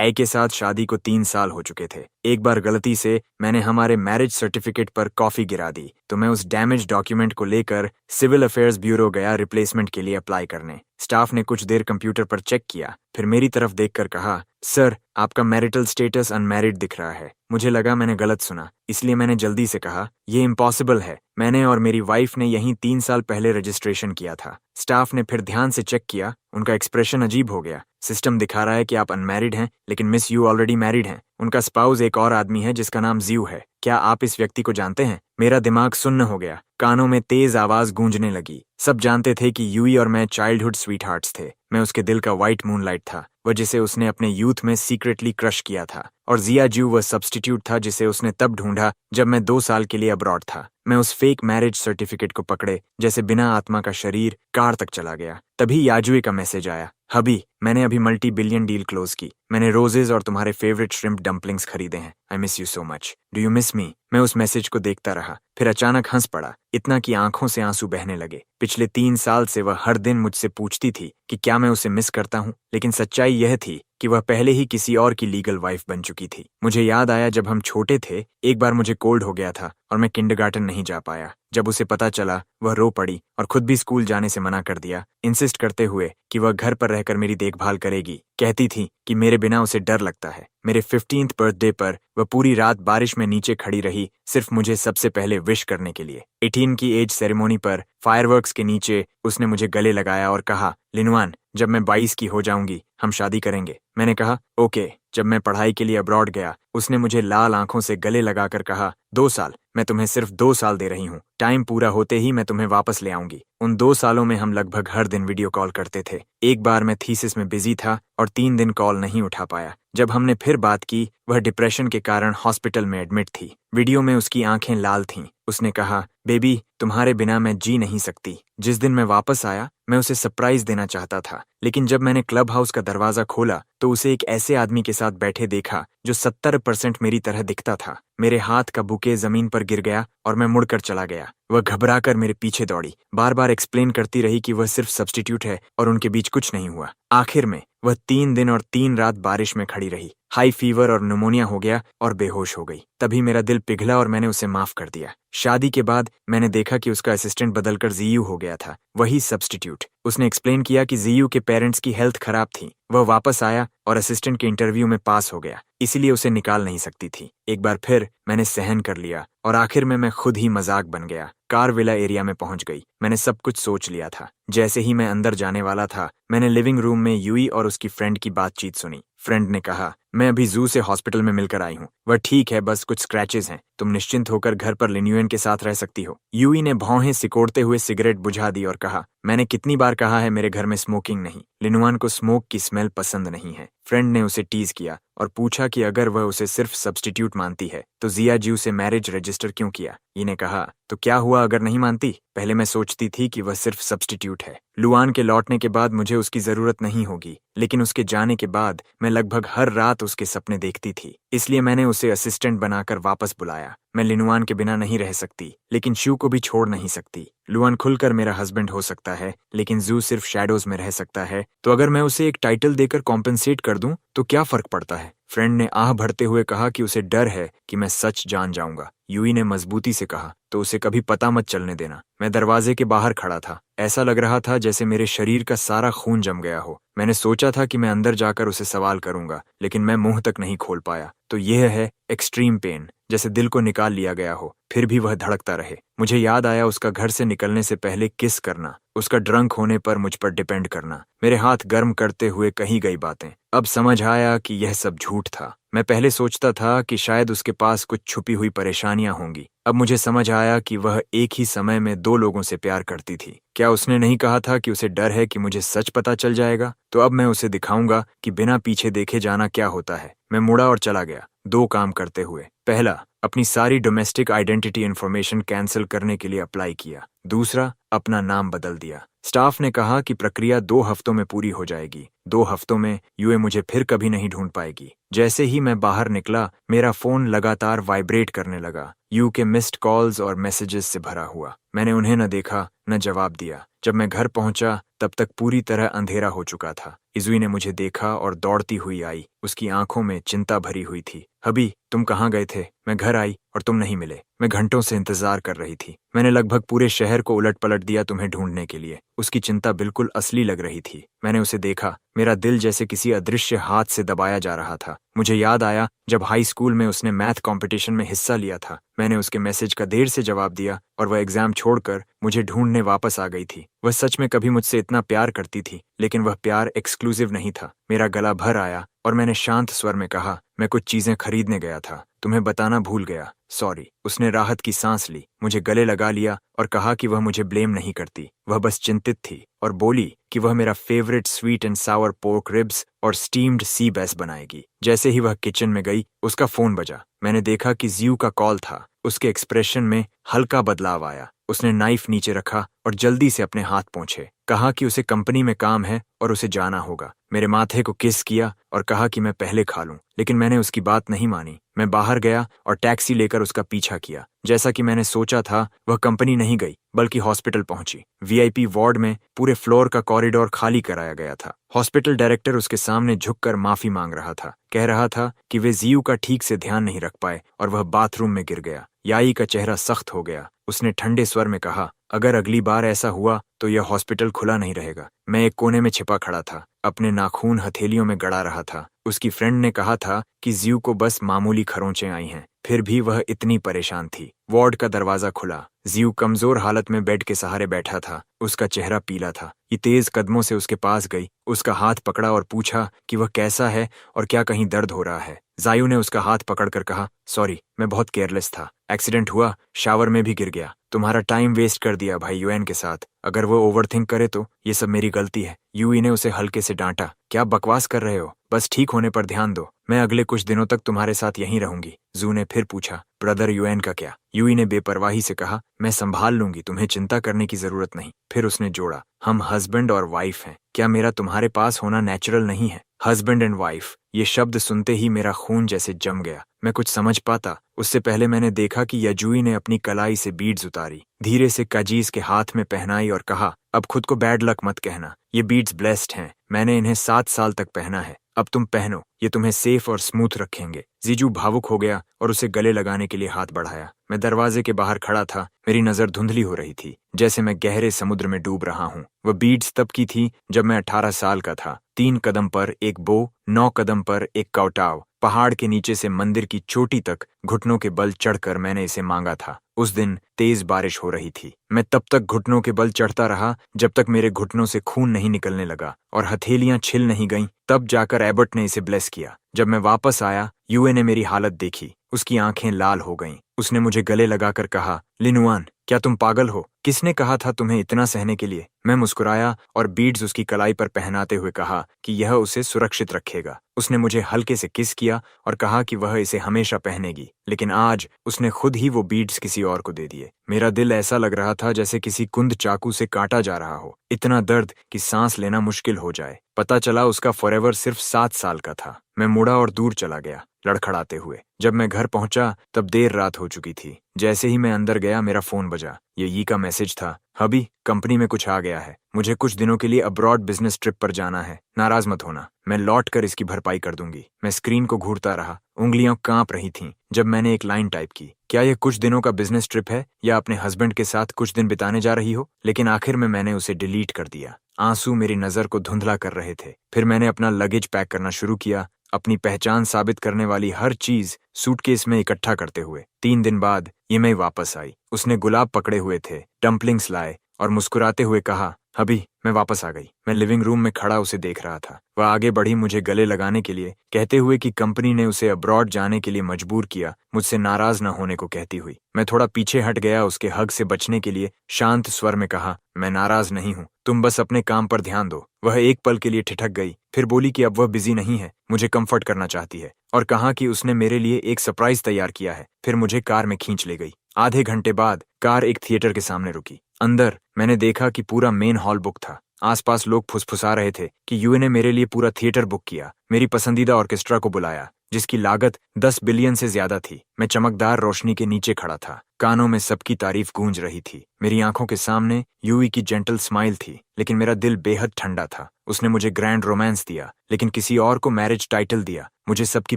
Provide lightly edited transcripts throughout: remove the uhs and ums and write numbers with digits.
ए के साथ शादी को 3 साल हो चुके थे। एक बार गलती से मैंने हमारे मैरिज सर्टिफिकेट पर कॉफी गिरा दी, तो मैं उस डैमेज डॉक्यूमेंट को लेकर सिविल अफेयर्स ब्यूरो गया रिप्लेसमेंट के लिए अप्लाई करने। स्टाफ ने कुछ देर कंप्यूटर पर चेक किया, फिर मेरी तरफ देखकर कहा, सर, आपका मैरिटल स्टेटस अनमैरिड दिख रहा है। मुझे लगा मैंने गलत सुना, इसलिए मैंने जल्दी से कहा, ये इम्पॉसिबल है। मैंने और मेरी वाइफ ने यहीं 3 साल पहले रजिस्ट्रेशन किया था। स्टाफ ने फिर ध्यान से चेक किया, उनका एक्सप्रेशन अजीब हो गया। सिस्टम दिखा रहा है कि आप अनमैरिड हैं, लेकिन मिस यू ऑलरेडी मैरिड हैं। उनका स्पाउस एक और आदमी है जिसका नाम जियो है। क्या आप इस व्यक्ति को जानते हैं? मेरा दिमाग सुन्न हो गया, कानों में तेज आवाज गूंजने लगी। सब जानते थे कि यूई और मैं चाइल्डहुड स्वीटहार्ट्स थे। मैं उसके दिल का व्हाइट मूनलाइट था, वह जिसे उसने अपने यूथ में सीक्रेटली क्रश किया था। और जिया जू वह सब्स्टिट्यूट था जिसे उसने तब ढूंढा जब मैं 2 साल के लिए अब्रॉड था। मैं उस फेक मैरिज सर्टिफिकेट को पकड़े जैसे बिना आत्मा का शरीर कार तक चला गया। तभी याजुए का मैसेज आया, हबी, मैंने अभी मल्टी बिलियन डील क्लोज की। मैंने रोजेज और तुम्हारे फेवरेट श्रिम्प डम्पलिंग्स खरीदे हैं। I miss you so much. Do you miss मी? मैं उस मैसेज को देखता रहा, फिर अचानक हंस पड़ा, इतना कि आंखों से आंसू बहने लगे। पिछले 3 साल से वह हर दिन मुझसे पूछती थी कि क्या मैं उसे मिस करता हूँ, लेकिन सच्चाई यह थी कि वह पहले ही किसी और की लीगल वाइफ बन चुकी थी। मुझे याद आया जब हम छोटे थे, एक बार मुझे कोल्ड हो गया था और मैं किंडरगार्टन नहीं जा पाया। जब उसे पता चला, वह रो पड़ी और खुद भी स्कूल जाने से मना कर दिया, इंसिस्ट करते हुए कि वह घर पर रहकर मेरी देखभाल करेगी। कहती थी कि मेरे बिना उसे डर लगता है। मेरे 15th बर्थडे पर वह पूरी रात बारिश में नीचे खड़ी रही, सिर्फ मुझे सबसे पहले विश करने के लिए। 18 की एज सेरेमोनी पर फायरवर्क्स के नीचे उसने मुझे गले लगाया और कहा, लिनवान, जब मैं 22 की हो जाऊंगी हम शादी करेंगे। मैंने कहा, ओके। जब मैं पढ़ाई के लिए अब्रॉड गया, उसने मुझे लाल आंखों से गले लगाकर कहा, 2 साल, मैं तुम्हें सिर्फ 2 साल दे रही हूँ। टाइम पूरा होते ही मैं तुम्हें वापस ले आऊंगी। उन 2 सालों में हम लगभग हर दिन वीडियो कॉल करते थे। एक बार मैं थीसिस में बिजी था और 3 दिन कॉल नहीं उठा पाया। जब हमने फिर बात की, वह डिप्रेशन के कारण हॉस्पिटल में एडमिट थी। वीडियो में उसकी आंखें लाल थीं। उसने कहा, बेबी, तुम्हारे बिना मैं जी नहीं सकती। जिस दिन मैं वापस आया, मैं उसे सरप्राइज देना चाहता था, लेकिन जब मैंने क्लब हाउस का दरवाजा खोला तो उसे एक ऐसे आदमी के साथ बैठे देखा जो 70% मेरी तरह दिखता था। मेरे हाथ का बुके जमीन पर गिर गया और मैं मुड़कर चला गया। वह घबराकर मेरे पीछे दौड़ी, बार बार एक्सप्लेन करती रही कि वह सिर्फ सब्स्टिट्यूट है और उनके बीच कुछ नहीं हुआ। आखिर में वह 3 दिन और 3 रात बारिश में खड़ी रही। हाई फीवर और निमोनिया हो गया और बेहोश हो गई। तभी मेरा दिल पिघला और मैंने उसे माफ कर दिया। शादी के बाद मैंने देखा कि उसका असिस्टेंट बदलकर जीयू हो गया था, वही सब्स्टिट्यूट। उसने एक्सप्लेन किया कि जीयू के पेरेंट्स की हेल्थ खराब थी। वह वापस आया और असिस्टेंट के इंटरव्यू में पास हो गया, इसीलिए उसे निकाल नहीं सकती थी। एक बार फिर मैंने सहन कर लिया और आखिर में मैं खुद ही मजाक बन गया। कार विला एरिया में पहुंच गई। मैंने सब कुछ सोच लिया था। जैसे ही मैं अंदर जाने वाला था, मैंने लिविंग रूम में यूई और उसकी फ्रेंड की बातचीत सुनी। फ्रेंड ने कहा, मैं अभी जू से हॉस्पिटल में मिलकर आई हूँ। वह ठीक है, बस कुछ स्क्रैचेस हैं। तुम निश्चिंत होकर घर पर लिन्युएन के साथ रह सकती हो। यूई ने भौहें सिकोड़ते हुए सिगरेट बुझा दी और कहा, मैंने कितनी बार कहा है मेरे घर में स्मोकिंग नहीं। लिनुआन को स्मोक की स्मेल पसंद नहीं है। फ्रेंड ने उसे टीज किया और पूछा कि अगर वह उसे सिर्फ सब्स्टिट्यूट मानती है तो जिया जू से मैरिज रजिस्टर क्यों किया। ये ने कहा, तो क्या हुआ अगर नहीं मानती? पहले मैं सोचती थी कि वह सिर्फ सब्स्टिट्यूट है। लुआन के लौटने के बाद मुझे उसकी जरूरत नहीं होगी, लेकिन उसके जाने के बाद मैं लगभग हर रात उसके सपने देखती थी। इसलिए मैंने उसे असिस्टेंट बनाकर वापस बुलाया। मैं लिनुआन के बिना नहीं रह सकती, लेकिन शू को भी छोड़ नहीं सकती। लुआन खुलकर मेरा हस्बैंड हो सकता है, लेकिन जू सिर्फ शैडोज में रह सकता है। तो अगर मैं उसे एक टाइटल देकर कॉम्पेंसेट कर दूं तो क्या फर्क पड़ता है? फ्रेंड ने आह भरते हुए कहा कि उसे डर है कि मैं सच जान जाऊंगा। यूई ने मजबूती से कहा, तो उसे कभी पता मत चलने देना। मैं दरवाजे के बाहर खड़ा था। ऐसा लग रहा था जैसे मेरे शरीर का सारा खून जम गया हो। मैंने सोचा था कि मैं अंदर जाकर उसे सवाल करूंगा, लेकिन मैं मुंह तक नहीं खोल पाया। तो यह है एक्सट्रीम पेन, जैसे दिल को निकाल लिया गया हो, फिर भी वह धड़कता रहे। मुझे याद आया उसका घर से निकलने से पहले किस करना, उसका ड्रंक होने पर मुझ पर डिपेंड करना, मेरे हाथ गर्म करते हुए कही गई बातें। अब समझ आया कि यह सब झूठ था। मैं पहले सोचता था कि शायद उसके पास कुछ छुपी हुई परेशानियां होंगी। अब मुझे समझ आया कि वह एक ही समय में 2 लोगों से प्यार करती थी। क्या उसने नहीं कहा था कि उसे डर है कि मुझे सच पता चल जाएगा? तो अब मैं उसे दिखाऊंगा कि बिना पीछे देखे जाना क्या होता है। मैं मुड़ा और चला गया, 2 काम करते हुए। पहला, अपनी सारी डोमेस्टिक आइडेंटिटी इन्फॉर्मेशन कैंसिल करने के लिए अप्लाई किया। दूसरा, अपना नाम बदल दिया। स्टाफ ने कहा कि प्रक्रिया 2 हफ्तों में पूरी हो जाएगी। 2 हफ्तों में यूए मुझे फिर कभी नहीं ढूंढ पाएगी। जैसे ही मैं बाहर निकला, मेरा फोन लगातार वाइब्रेट करने लगा। यू के मिस्ड कॉल्स और मैसेजेस से भरा हुआ। मैंने उन्हें न देखा, न जवाब दिया। जब मैं घर पहुंचा, तब तक पूरी तरह अंधेरा हो चुका था। इजुई ने मुझे देखा और दौड़ती हुई आई। उसकी आंखों में चिंता भरी हुई थी। हबी, तुम कहाँ गए थे? मैं घर आई और तुम नहीं मिले। मैं घंटों से इंतजार कर रही थी। मैंने लगभग पूरे शहर को उलट पलट दिया तुम्हें ढूंढने के लिए। उसकी चिंता बिल्कुल असली लग रही थी। मैंने उसे देखा। मेरा दिल जैसे किसी अदृश्य हाथ से दबाया जा रहा था। मुझे याद आया जब हाई स्कूल में उसने मैथ कंपटीशन में हिस्सा लिया था। मैंने उसके मैसेज का देर से जवाब दिया और वह एग्जाम छोड़कर मुझे ढूंढने वापस आ गई थी। वह सच में कभी मुझसे इतना प्यार करती थी, लेकिन वह प्यार एक्सक्लूसिव नहीं था। मेरा गला भर आया और मैंने शांत स्वर में कहा, मैं कुछ चीजें खरीदने गया था, तुम्हें बताना भूल गया, सॉरी। उसने राहत की सांस ली, मुझे गले लगा लिया और कहा कि वह मुझे ब्लेम नहीं करती, वह बस चिंतित थी, और बोली कि वह मेरा favourite sweet and Sawar pork ribs और स्टीम्ड सी बैस बनाएगी। जैसे ही वह किचन में गई, उसका फोन बजा। मैंने देखा कि जियू का कॉल था। उसके एक्सप्रेशन में हल्का बदलाव आया। उसने नाइफ नीचे रखा और जल्दी से अपने हाथ पोंछे। कहा कि उसे कंपनी में काम है और उसे जाना होगा। मेरे माथे को किस किया और कहा कि मैं पहले खा लूं, लेकिन मैंने उसकी बात नहीं मानी। मैं बाहर गया और टैक्सी लेकर उसका पीछा किया। जैसा कि मैंने सोचा था, वह कंपनी नहीं गई बल्कि हॉस्पिटल पहुंची। वीआईपी वार्ड में पूरे फ्लोर का कॉरिडोर खाली कराया गया था। हॉस्पिटल डायरेक्टर उसके सामने झुककर माफी मांग रहा था। कह रहा था कि वे जियू का ठीक से ध्यान नहीं रख पाए और वह बाथरूम में गिर गया। याई का चेहरा सख्त हो गया। उसने ठंडे स्वर में कहा, अगर अगली बार ऐसा हुआ तो यह हॉस्पिटल खुला नहीं रहेगा। मैं एक कोने में छिपा खड़ा था, अपने नाखून हथेलियों में गड़ा रहा था। उसकी फ्रेंड ने कहा था कि जियू को बस मामूली खरोंचें आई हैं, फिर भी वह इतनी परेशान थी। वार्ड का दरवाजा खुला। जियू कमजोर हालत में बेड के सहारे बैठा था। उसका चेहरा पीला था। ये तेज कदमों से उसके पास गई, उसका हाथ पकड़ा और पूछा कि वह कैसा है और क्या कहीं दर्द हो रहा है। जायू ने उसका हाथ पकड़कर कहा, सॉरी, मैं बहुत केयरलेस था। एक्सीडेंट हुआ, शावर में भी गिर गया। तुम्हारा टाइम वेस्ट कर दिया भाई यूएन के साथ। अगर वो ओवरथिंक करे तो ये सब मेरी गलती है। यूई ने उसे हल्के से डांटा, क्या बकवास कर रहे हो? बस ठीक होने पर ध्यान दो। मैं अगले कुछ दिनों तक तुम्हारे साथ यहीं रहूंगी। जू ने फिर पूछा, ब्रदर यूएन का क्या? यूई ने बेपरवाही से कहा, मैं संभाल लूंगी, तुम्हें चिंता करने की जरूरत नहीं। फिर उसने जोड़ा, हम हस्बैंड और वाइफ हैं। क्या मेरा तुम्हारे पास होना नेचुरल नहीं है? हस्बैंड एंड वाइफ, ये शब्द सुनते ही मेरा खून जैसे जम गया। मैं कुछ समझ पाता उससे पहले मैंने देखा कि यजुई ने अपनी कलाई से बीड्स उतारी, धीरे से काजीज के हाथ में पहनाई और कहा, अब खुद को बैड लक मत कहना, ये बीड्स ब्लेस्ड हैं। मैंने इन्हें 7 साल तक पहना है। अब तुम पहनो, ये तुम्हें सेफ और स्मूथ रखेंगे। जीजू भावुक हो गया और उसे गले लगाने के लिए हाथ बढ़ाया। मैं दरवाजे के बाहर खड़ा था। मेरी नजर धुंधली हो रही थी, जैसे मैं गहरे समुद्र में डूब रहा हूँ। वह बीड्स तब की थी जब मैं 18 साल का था। 3 कदम पर एक बो, 9 कदम पर एक कौटाव। पहाड़ के नीचे से मंदिर की चोटी तक घुटनों के बल चढ़कर मैंने इसे मांगा था। उस दिन तेज बारिश हो रही थी। मैं तब तक घुटनों के बल चढ़ता रहा जब तक मेरे घुटनों से खून नहीं निकलने लगा और हथेलियां छिल नहीं गईं। तब जाकर एबर्ट ने इसे ब्लेस किया। जब मैं वापस आया, यूए ने मेरी हालत देखी। उसकी आंखें लाल हो गईं। उसने मुझे गले लगाकर कहा, लिनुआन, क्या तुम पागल हो? किसने कहा था तुम्हें इतना सहने के लिए? मैं मुस्कुराया और बीड्स उसकी कलाई पर पहनाते हुए कहा कि यह उसे सुरक्षित रखेगा। उसने मुझे हल्के से किस किया और कहा कि वह इसे हमेशा पहनेगी, लेकिन आज उसने खुद ही वो बीड्स किसी और को दे दिए। मेरा दिल ऐसा लग रहा था जैसे किसी कुंद चाकू से काटा जा रहा हो। इतना दर्द कि सांस लेना मुश्किल हो जाए। पता चला उसका फॉरएवर सिर्फ 7 साल का था। मैं मुड़ा और दूर चला गया, लड़खड़ाते हुए। जब मैं घर पहुंचा तब देर रात हो चुकी थी। जैसे ही मैं अंदर गया, मेरा फोन बजा। ये यी का मैसेज था, हबी, कंपनी में कुछ आ गया है। मुझे कुछ दिनों के लिए अब्रॉड बिजनेस ट्रिप पर जाना है। नाराज मत होना, मैं लौट कर इसकी भरपाई कर दूंगी। मैं स्क्रीन को घूरता रहा। उंगलियां कांप रही थीं जब मैंने एक लाइन टाइप की। क्या यह कुछ दिनों का बिजनेस ट्रिप है या अपने हस्बैंड के साथ कुछ दिन बिताने जा रही हो? लेकिन आखिर में मैंने उसे डिलीट कर दिया। आंसू मेरी नजर को धुंधला कर रहे थे। फिर मैंने अपना लगेज पैक करना शुरू किया, अपनी पहचान साबित करने वाली हर चीज सूटकेस में इकट्ठा करते हुए। 3 दिन बाद ये वापस आई। उसने गुलाब पकड़े हुए थे, डम्पलिंग्स लाए और मुस्कुराते हुए कहा, हबी, मैं वापस आ गई। मैं लिविंग रूम में खड़ा उसे देख रहा था। वह आगे बढ़ी मुझे गले लगाने के लिए, कहते हुए कि कंपनी ने उसे अब्रॉड जाने के लिए मजबूर किया, मुझसे नाराज न होने को कहती हुई। मैं थोड़ा पीछे हट गया उसके हग से बचने के लिए। शांत स्वर में कहा, मैं नाराज नहीं हूँ, तुम बस अपने काम पर ध्यान दो। वह एक पल के लिए ठिठक गई, फिर बोली कि अब वह बिजी नहीं है, मुझे कंफर्ट करना चाहती है, और कहा कि उसने मेरे लिए एक सरप्राइज तैयार किया है। फिर मुझे कार में खींच ले गई। आधे घंटे बाद कार एक थिएटर के सामने रुकी। अंदर मैंने देखा कि पूरा मेन हॉल बुक था। आसपास लोग फुसफुसा रहे थे कि यूए ने मेरे लिए पूरा थिएटर बुक किया, मेरी पसंदीदा ऑर्केस्ट्रा को बुलाया जिसकी लागत 10 बिलियन से ज्यादा थी। मैं चमकदार रोशनी के नीचे खड़ा था, कानों में सबकी तारीफ गूंज रही थी। मेरी आंखों के सामने यूई की जेंटल स्माइल थी, लेकिन मेरा दिल बेहद ठंडा था। उसने मुझे ग्रैंड रोमांस दिया, लेकिन किसी और को मैरिज टाइटल दिया। मुझे सबकी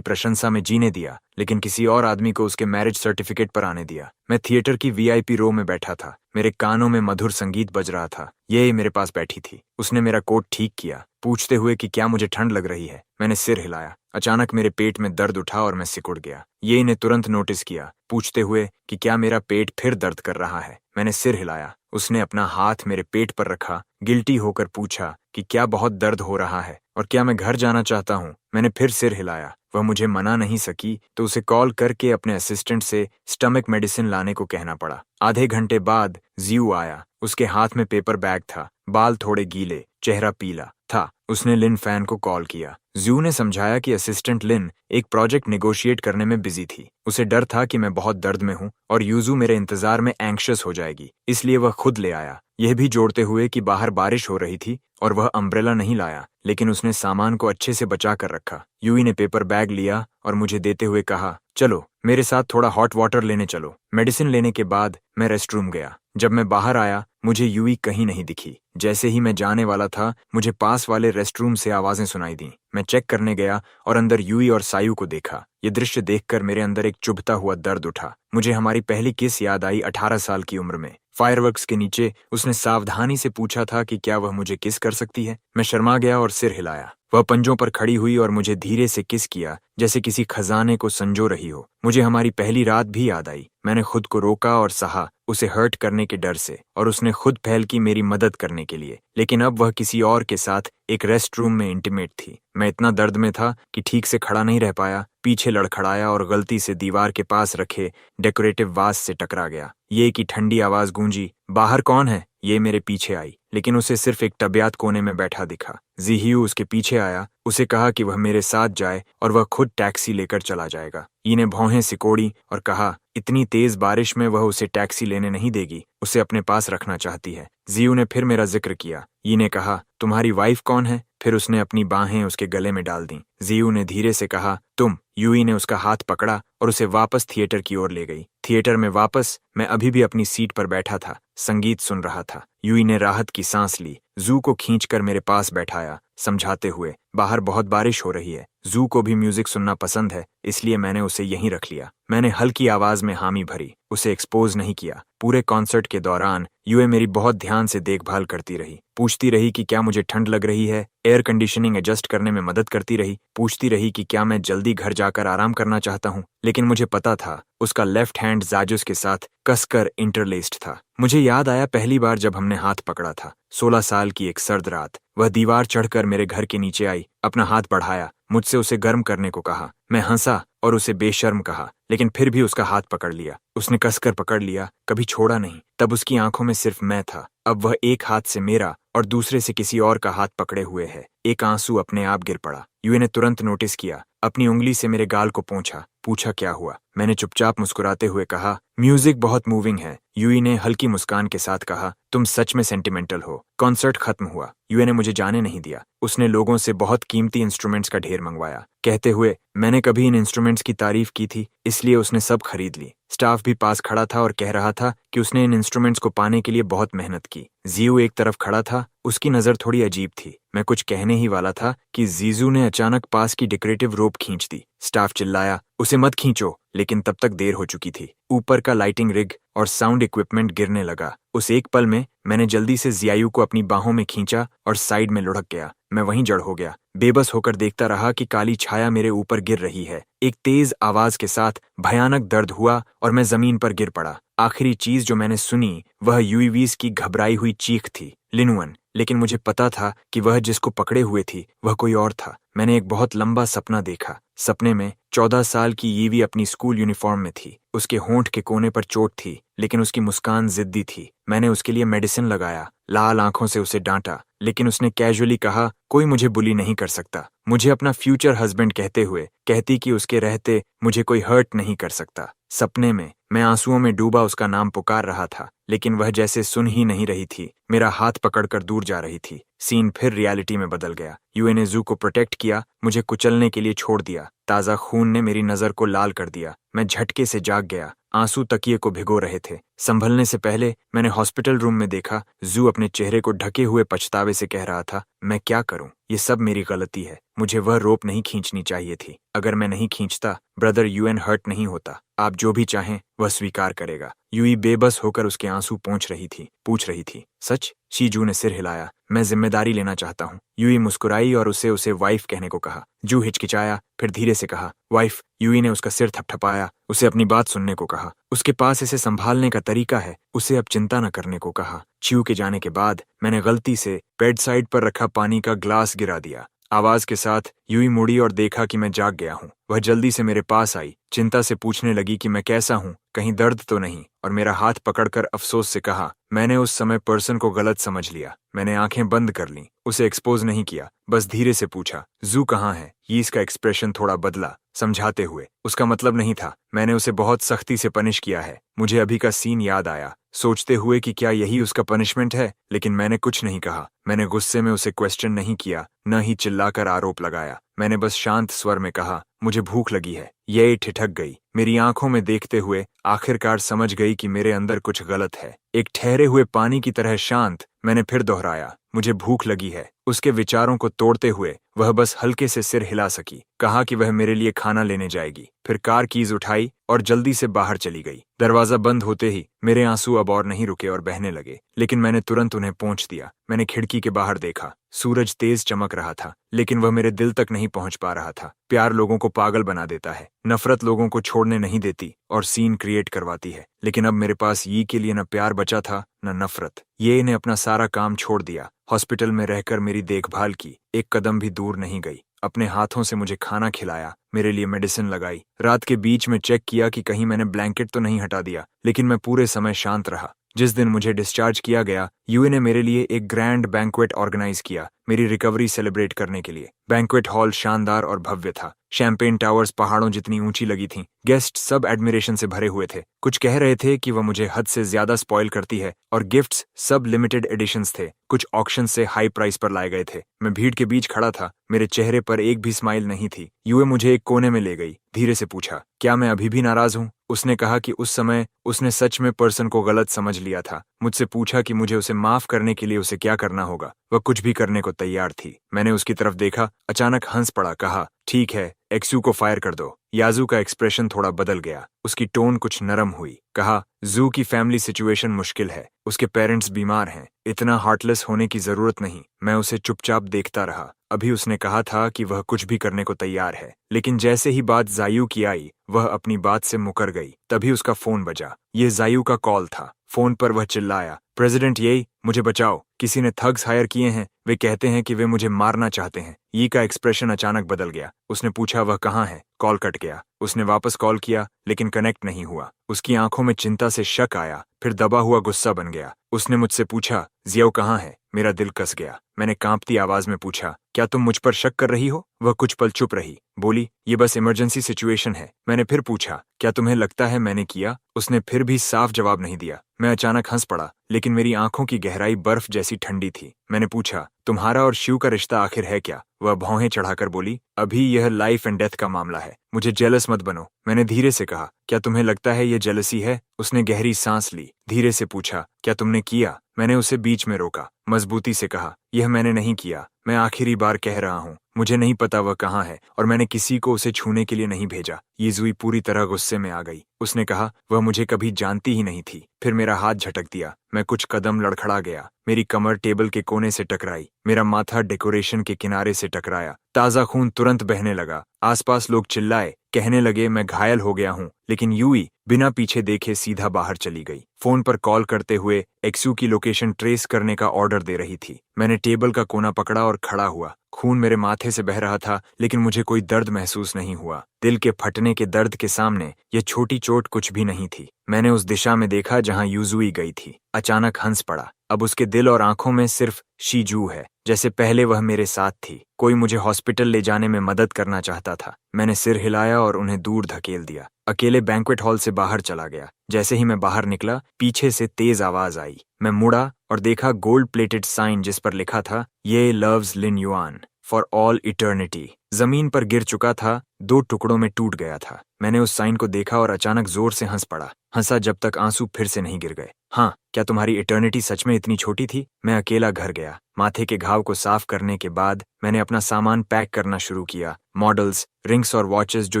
प्रशंसा में जीने दिया, लेकिन किसी और आदमी को उसके मैरिज सर्टिफिकेट पर आने दिया। मैं थिएटर की वीआईपी रो में बैठा था, मेरे कानों में मधुर संगीत बज रहा था। ये मेरे पास बैठी थी। उसने मेरा कोट ठीक किया, पूछते हुए कि क्या मुझे ठंड लग रही है। मैंने सिर हिलाया। अचानक मेरे पेट में दर्द उठा और मैं सिकुड़ गया। ये ने तुरंत नोटिस किया, पूछते हुए कि क्या मेरा पेट फिर दर्द कर रहा है। मैंने सिर हिलाया। उसने अपना हाथ मेरे पेट पर रखा, गिल्टी होकर पूछा कि क्या बहुत दर्द हो रहा है और क्या मैं घर जाना चाहता हूँ। मैंने फिर सिर हिलाया। वह मुझे मना नहीं सकी तो उसे कॉल करके अपने असिस्टेंट से स्टमक मेडिसिन लाने को कहना पड़ा। आधे घंटे बाद जियू आया। उसके हाथ में पेपर बैग था, बाल थोड़े गीले, चेहरा पीला था। उसने लिन फैन को कॉल किया। जियू ने समझाया कि असिस्टेंट लिन एक प्रोजेक्ट नेगोशिएट करने में बिजी थी। उसे डर था कि मैं बहुत दर्द में हूँ और यूजू मेरे इंतजार में एंग्शियस हो जाएगी, इसलिए वह खुद ले आया। यह भी जोड़ते हुए कि बाहर बारिश हो रही थी और वह अम्ब्रेला नहीं लाया, लेकिन उसने सामान को अच्छे से बचा कर रखा। यूई ने पेपर बैग लिया और मुझे देते हुए कहा, चलो मेरे साथ थोड़ा हॉट वाटर लेने चलो। मेडिसिन लेने के बाद मैं रेस्टरूम गया। जब मैं बाहर आया, मुझे यूई कहीं नहीं दिखी। जैसे ही मैं जाने वाला था, मुझे पास वाले रेस्टरूम से आवाजें सुनाई दी। मैं चेक करने गया और अंदर यूई और सायू को देखा। ये दृश्य देखकर मेरे अंदर एक चुभता हुआ दर्द उठा। मुझे हमारी पहली किस याद आई 18 साल की उम्र में। फायरवर्क्स के नीचे उसने सावधानी से पूछा था कि क्या वह मुझे किस कर सकती है। मैं शर्मा गया और सिर हिलाया। वह पंजों पर खड़ी हुई और मुझे धीरे से किस किया, जैसे किसी खजाने को संजो रही हो। मुझे हमारी पहली रात भी याद आई। मैंने खुद को रोका और सहा, उसे हर्ट करने के डर से, और उसने खुद पहल की मेरी मदद करने के लिए। लेकिन अब वह किसी और के साथ एक रेस्ट रूम में इंटीमेट थी। मैं इतना दर्द में था कि ठीक से खड़ा नहीं रह पाया। पीछे लड़खड़ाया और गलती से दीवार के पास रखे डेकोरेटिव वास से टकरा गया। ये की ठंडी आवाज गूंजी, बाहर कौन है? ये मेरे पीछे आई, लेकिन उसे सिर्फ एक टबियात कोने में बैठा दिखा। जिहियू उसके पीछे आया। उसे कहा कि वह मेरे साथ जाए और वह खुद टैक्सी लेकर चला जाएगा। ई ने भौहें सिकोड़ी और कहा, इतनी तेज बारिश में वह उसे टैक्सी लेने नहीं देगी, उसे अपने पास रखना चाहती है। जियू ने फिर मेरा जिक्र किया। ई ने कहा, तुम्हारी वाइफ कौन है? फिर उसने अपनी बाहें उसके गले में डाल दी। जियू ने धीरे से कहा, तुम। यूई ने उसका हाथ पकड़ा और उसे वापस थिएटर की ओर ले गई। थिएटर में वापस मैं अभी भी अपनी सीट पर बैठा था, संगीत सुन रहा था। यूई ने राहत की सांस ली, जू को खींचकर मेरे पास बैठाया, समझाते हुए, बाहर बहुत बारिश हो रही है। जू को भी म्यूजिक सुनना पसंद है, इसलिए मैंने उसे यहीं रख लिया। मैंने हल्की आवाज में हामी भरी, उसे एक्सपोज नहीं किया। पूरे कॉन्सर्ट के दौरान यूए मेरी बहुत ध्यान से देखभाल करती रही। पूछती रही कि क्या मुझे ठंड लग रही है, एयर कंडीशनिंग एडजस्ट करने में मदद करती रही। पूछती रही कि क्या मैं जल्दी घर जाकर आराम करना चाहता हूँ, लेकिन मुझे पता था उसका लेफ्ट हैंड जाजुस के साथ कसकर इंटरलेस्ड था। मुझे याद आया पहली बार जब हमने हाथ पकड़ा था, 16 साल की एक सर्द रात। वह दीवार चढ़कर मेरे घर के नीचे आई, अपना हाथ बढ़ाया, मुझसे उसे गर्म करने को कहा। मैं हंसा और उसे बेशर्म कहा, लेकिन फिर भी उसका हाथ पकड़ लिया। उसने कसकर पकड़ लिया, कभी छोड़ा नहीं। तब उसकी आंखों में सिर्फ मैं था। अब वह एक हाथ से मेरा और दूसरे से किसी और का हाथ पकड़े हुए है। एक आंसू अपने आप गिर पड़ा। यूए ने तुरंत नोटिस किया, अपनी उंगली से मेरे गाल को पोंछा, पूछा क्या हुआ। मैंने चुपचाप मुस्कुराते हुए कहा, म्यूजिक बहुत मूविंग है। यूई ने हल्की मुस्कान के साथ कहा, तुम सच में सेंटिमेंटल हो। कॉन्सर्ट खत्म हुआ। यूए ने मुझे जाने नहीं दिया। उसने लोगों से बहुत कीमती इंस्ट्रूमेंट्स का ढेर मंगवाया, कहते हुए मैंने कभी इन इंस्ट्रूमेंट्स की तारीफ की थी, इसलिए उसने सब खरीद ली। स्टाफ भी पास खड़ा था और कह रहा था कि उसने इन इंस्ट्रूमेंट्स को पाने के लिए बहुत मेहनत की। जियू एक तरफ खड़ा था, उसकी नजर थोड़ी अजीब थी। मैं कुछ कहने ही वाला था कि जीजू ने अचानक पास की डेकोरेटिव रोप खींच दी। स्टाफ चिल्लाया, उसे मत खींचो, लेकिन तब तक देर हो चुकी थी। ऊपर का लाइटिंग रिग और साउंड इक्विपमेंट गिरने लगा। उस एक पल में मैंने जल्दी से जियायू को अपनी बाहों में खींचा और साइड में लुढ़क गया। मैं वहीं जड़ हो गया, बेबस होकर देखता रहा कि काली छाया मेरे ऊपर गिर रही है। एक तेज आवाज के साथ भयानक दर्द हुआ और मैं जमीन पर गिर पड़ा। आखिरी चीज जो मैंने सुनी वह यूईवीज की घबराई हुई चीख थी, लिनुअन। लेकिन मुझे पता था कि वह जिसको पकड़े हुए थी वह कोई और था। मैंने एक बहुत लंबा सपना देखा। सपने में 14 साल की यीवी अपनी स्कूल यूनिफॉर्म में थी। उसके होंठ के कोने पर चोट थी, लेकिन उसकी मुस्कान जिद्दी थी। मैंने उसके लिए मेडिसिन लगाया, लाल आंखों से उसे डांटा, लेकिन उसने कैजुअली कहा, कोई मुझे बुली नहीं कर सकता। मुझे अपना फ्यूचर हस्बैंड कहते हुए कहती कि उसके रहते मुझे कोई हर्ट नहीं कर सकता। सपने में मैं आंसुओं में डूबा उसका नाम पुकार रहा था, लेकिन वह जैसे सुन ही नहीं रही थी। मेरा हाथ पकड़कर दूर जा रही थी। सीन फिर रियलिटी में बदल गया। यूए ने जू को प्रोटेक्ट किया, मुझे कुचलने के लिए छोड़ दिया। ताज़ा खून ने मेरी नज़र को लाल कर दिया। मैं झटके से जाग गया। आंसू तकिए को भिगो रहे थे। संभलने से पहले मैंने हॉस्पिटल रूम में देखा, जू अपने चेहरे को ढके हुए पछतावे से कह रहा था, मैं क्या करूं? ये सब मेरी गलती है। मुझे वह रोप नहीं खींचनी चाहिए थी। अगर मैं नहीं खींचता, ब्रदर यूएन हर्ट नहीं होता। आप जो भी चाहें वह स्वीकार करेगा। यूई बेबस होकर उसके आंसू पूछ रही थी। सच? शीजू ने सिर हिलाया। मैं जिम्मेदारी लेना चाहता हूँ। यूई मुस्कुराई और उसे वाइफ कहने को कहा। जू हिचकिचाया, फिर धीरे से कहा, वाइफ। यूई ने उसका सिर थपथपाया, उसे अपनी बात सुनने को कहा। उसके पास इसे संभालने का तरीका है, उसे अब चिंता न करने को कहा। च्यू के जाने के बाद मैंने गलती से बेड साइड पर रखा पानी का ग्लास गिरा दिया। आवाज के साथ यूई मुड़ी और देखा कि मैं जाग गया हूँ। वह जल्दी से मेरे पास आई, चिंता से पूछने लगी कि मैं कैसा हूँ, कहीं दर्द तो नहीं, और मेरा हाथ पकड़कर अफसोस से कहा, मैंने उस समय पर्सन को गलत समझ लिया। मैंने आंखें बंद कर लीं, उसे एक्सपोज नहीं किया, बस धीरे से पूछा, जू कहाँ है? यीस का एक्सप्रेशन थोड़ा बदला, समझाते हुए, उसका मतलब नहीं था। मैंने उसे बहुत सख्ती से पनिश किया है। मुझे अभी का सीन याद आया, सोचते हुए कि क्या यही उसका पनिशमेंट है, लेकिन मैंने कुछ नहीं कहा। मैंने गुस्से में उसे क्वेश्चन नहीं किया, न ही चिल्लाकर आरोप लगाया। मैंने बस शांत स्वर में कहा, मुझे भूख लगी है। ये ठिठक गई। मेरी आंखों में देखते हुए आखिरकार समझ गई कि मेरे अंदर कुछ गलत है। एक ठहरे हुए पानी की तरह शांत मैंने फिर दोहराया, मुझे भूख लगी है। उसके विचारों को तोड़ते हुए वह बस हल्के से सिर हिला सकी। कहा कि वह मेरे लिए खाना लेने जाएगी। फिर कार कीज उठाई और जल्दी से बाहर चली गई। दरवाजा बंद होते ही मेरे आंसू अब और नहीं रुके और बहने लगे, लेकिन मैंने तुरंत उन्हें पोंछ दिया। मैंने खिड़की के बाहर देखा। सूरज तेज चमक रहा था, लेकिन वह मेरे दिल तक नहीं पहुंच पा रहा था। प्यार लोगों को पागल बना देता है, नफरत लोगों को छोड़ने नहीं देती और सीन क्रिएट करवाती है। लेकिन अब मेरे पास ये के लिए न प्यार बचा था न नफरत। ये ने अपना सारा काम छोड़ दिया। हॉस्पिटल में रहकर मेरी देखभाल की, एक कदम भी दूर नहीं गई। अपने हाथों से मुझे खाना खिलाया, मेरे लिए मेडिसिन लगाई। रात के बीच में चेक किया कि कहीं मैंने ब्लैंकेट तो नहीं हटा दिया, लेकिन मैं पूरे समय शांत रहा। जिस दिन मुझे डिस्चार्ज किया गया, यूए ने मेरे लिए एक ग्रैंड बैंक्वेट ऑर्गेनाइज किया, मेरी रिकवरी सेलिब्रेट करने के लिए। बैंक्वेट हॉल शानदार और भव्य था। शैंपेन टावर्स पहाड़ों जितनी ऊंची लगी थीं। गेस्ट सब एडमिरेशन से भरे हुए थे। कुछ कह रहे थे कि वह मुझे हद से ज्यादा स्पॉइल करती है, और गिफ्ट्स सब लिमिटेड एडिशंस थे, कुछ ऑक्शन से हाई प्राइस पर लाए गए थे। मैं भीड़ के बीच खड़ा था, मेरे चेहरे पर एक भी स्माइल नहीं थी। यूए मुझे एक कोने में ले गई, धीरे से पूछा, क्या मैं अभी भी नाराज हूँ? उसने कहा कि उस समय उसने सच में पर्सन को गलत समझ लिया था। मुझसे पूछा कि मुझे उसे माफ करने के लिए उसे क्या करना होगा। वह कुछ भी करने को तैयार थी। मैंने उसकी तरफ देखा, अचानक हंस पड़ा, कहा, ठीक है, एक्सू को फायर कर दो। याजू का एक्सप्रेशन थोड़ा बदल गया, उसकी टोन कुछ नरम हुई। कहा, जू की फैमिली सिचुएशन मुश्किल है, उसके पेरेंट्स बीमार हैं, इतना हार्टलेस होने की जरूरत नहीं। मैं उसे चुपचाप देखता रहा। अभी उसने कहा था कि वह कुछ भी करने को तैयार है, लेकिन जैसे ही बात जायू की आई, वह अपनी बात से मुकर गई। तभी उसका फोन बजा। ये जायू का कॉल था। फोन पर वह चिल्लाया, प्रेसिडेंट येई, मुझे बचाओ, किसी ने थग्स हायर किए हैं, वे कहते हैं कि वे मुझे मारना चाहते हैं। यी का एक्सप्रेशन अचानक बदल गया। उसने पूछा, वह कहाँ है? कॉल कट गया। उसने वापस कॉल किया, लेकिन कनेक्ट नहीं हुआ। उसकी आंखों में चिंता से शक आया, फिर दबा हुआ गुस्सा बन गया। उसने मुझसे पूछा, जियाओ कहाँ है? मेरा दिल कस गया। मैंने कांपती आवाज में पूछा, क्या तुम मुझ पर शक कर रही हो? वह कुछ पल चुप रही, बोली, ये बस इमरजेंसी सिचुएशन है। मैंने फिर पूछा, क्या तुम्हें लगता है मैंने किया? उसने फिर भी साफ जवाब नहीं दिया। मैं अचानक हंस पड़ा, लेकिन मेरी आंखों की गहराई बर्फ जैसी ठंडी थी। मैंने पूछा, तुम्हारा और शिव का रिश्ता आखिर है क्या? वह भौहें चढ़ाकर बोली, अभी यह लाइफ एंड डेथ का मामला है, मुझे जेलस मत बनो। मैंने धीरे से कहा, क्या तुम्हें लगता है यह जेलसी है? उसने गहरी सांस ली, धीरे से पूछा, क्या तुमने किया? मैंने उसे बीच में रोका, मजबूती से कहा, यह मैंने नहीं किया। मैं आखिरी बार कह रहा हूँ, मुझे नहीं पता वह कहाँ है, और मैंने किसी को उसे छूने के लिए नहीं भेजा। यीजुई पूरी तरह गुस्से में आ गई। उसने कहा, वह मुझे कभी जानती ही नहीं थी। फिर मेरा हाथ झटक दिया। मैं कुछ कदम लड़खड़ा गया। मेरी कमर टेबल के कोने से टकराई, मेरा माथा डेकोरेशन के किनारे से टकराया। ताज़ा खून तुरंत बहने लगा। आसपास लोग चिल्लाए, कहने लगे मैं घायल हो गया हूँ, लेकिन यूई बिना पीछे देखे सीधा बाहर चली गई। फोन पर कॉल करते हुए एक्सू की लोकेशन ट्रेस करने का ऑर्डर दे रही थी। मैंने टेबल का कोना पकड़ा और खड़ा हुआ। खून मेरे माथे से बह रहा था, लेकिन मुझे कोई दर्द महसूस नहीं हुआ। दिल के फटने के दर्द के सामने यह छोटी चोट कुछ भी नहीं थी। मैंने उस दिशा में देखा जहां यूजुई गई थी। अचानक हंस पड़ा। अब उसके दिल और आंखों में सिर्फ शीजू है, जैसे पहले वह मेरे साथ थी। कोई मुझे हॉस्पिटल ले जाने में मदद करना चाहता था। मैंने सिर हिलाया और उन्हें दूर धकेल दिया। अकेले बैंक्वेट हॉल से बाहर चला गया। जैसे ही मैं बाहर निकला, पीछे से तेज आवाज आई। मैं मुड़ा और देखा गोल्ड प्लेटेड साइन जिस पर लिखा था, ये loves Lin Yuan for all eternity. जमीन पर गिर चुका था, 2 टुकड़ों में टूट गया था। मैंने उस साइन को देखा और अचानक जोर से हंस पड़ा। हंसा जब तक आंसू फिर से नहीं गिर गए। हाँ, क्या तुम्हारी इटर्निटी सच में इतनी छोटी थी? मैं अकेला घर गया। माथे के घाव को साफ करने के बाद मैंने अपना सामान पैक करना शुरू किया। मॉडल्स, रिंग्स और वॉचेस जो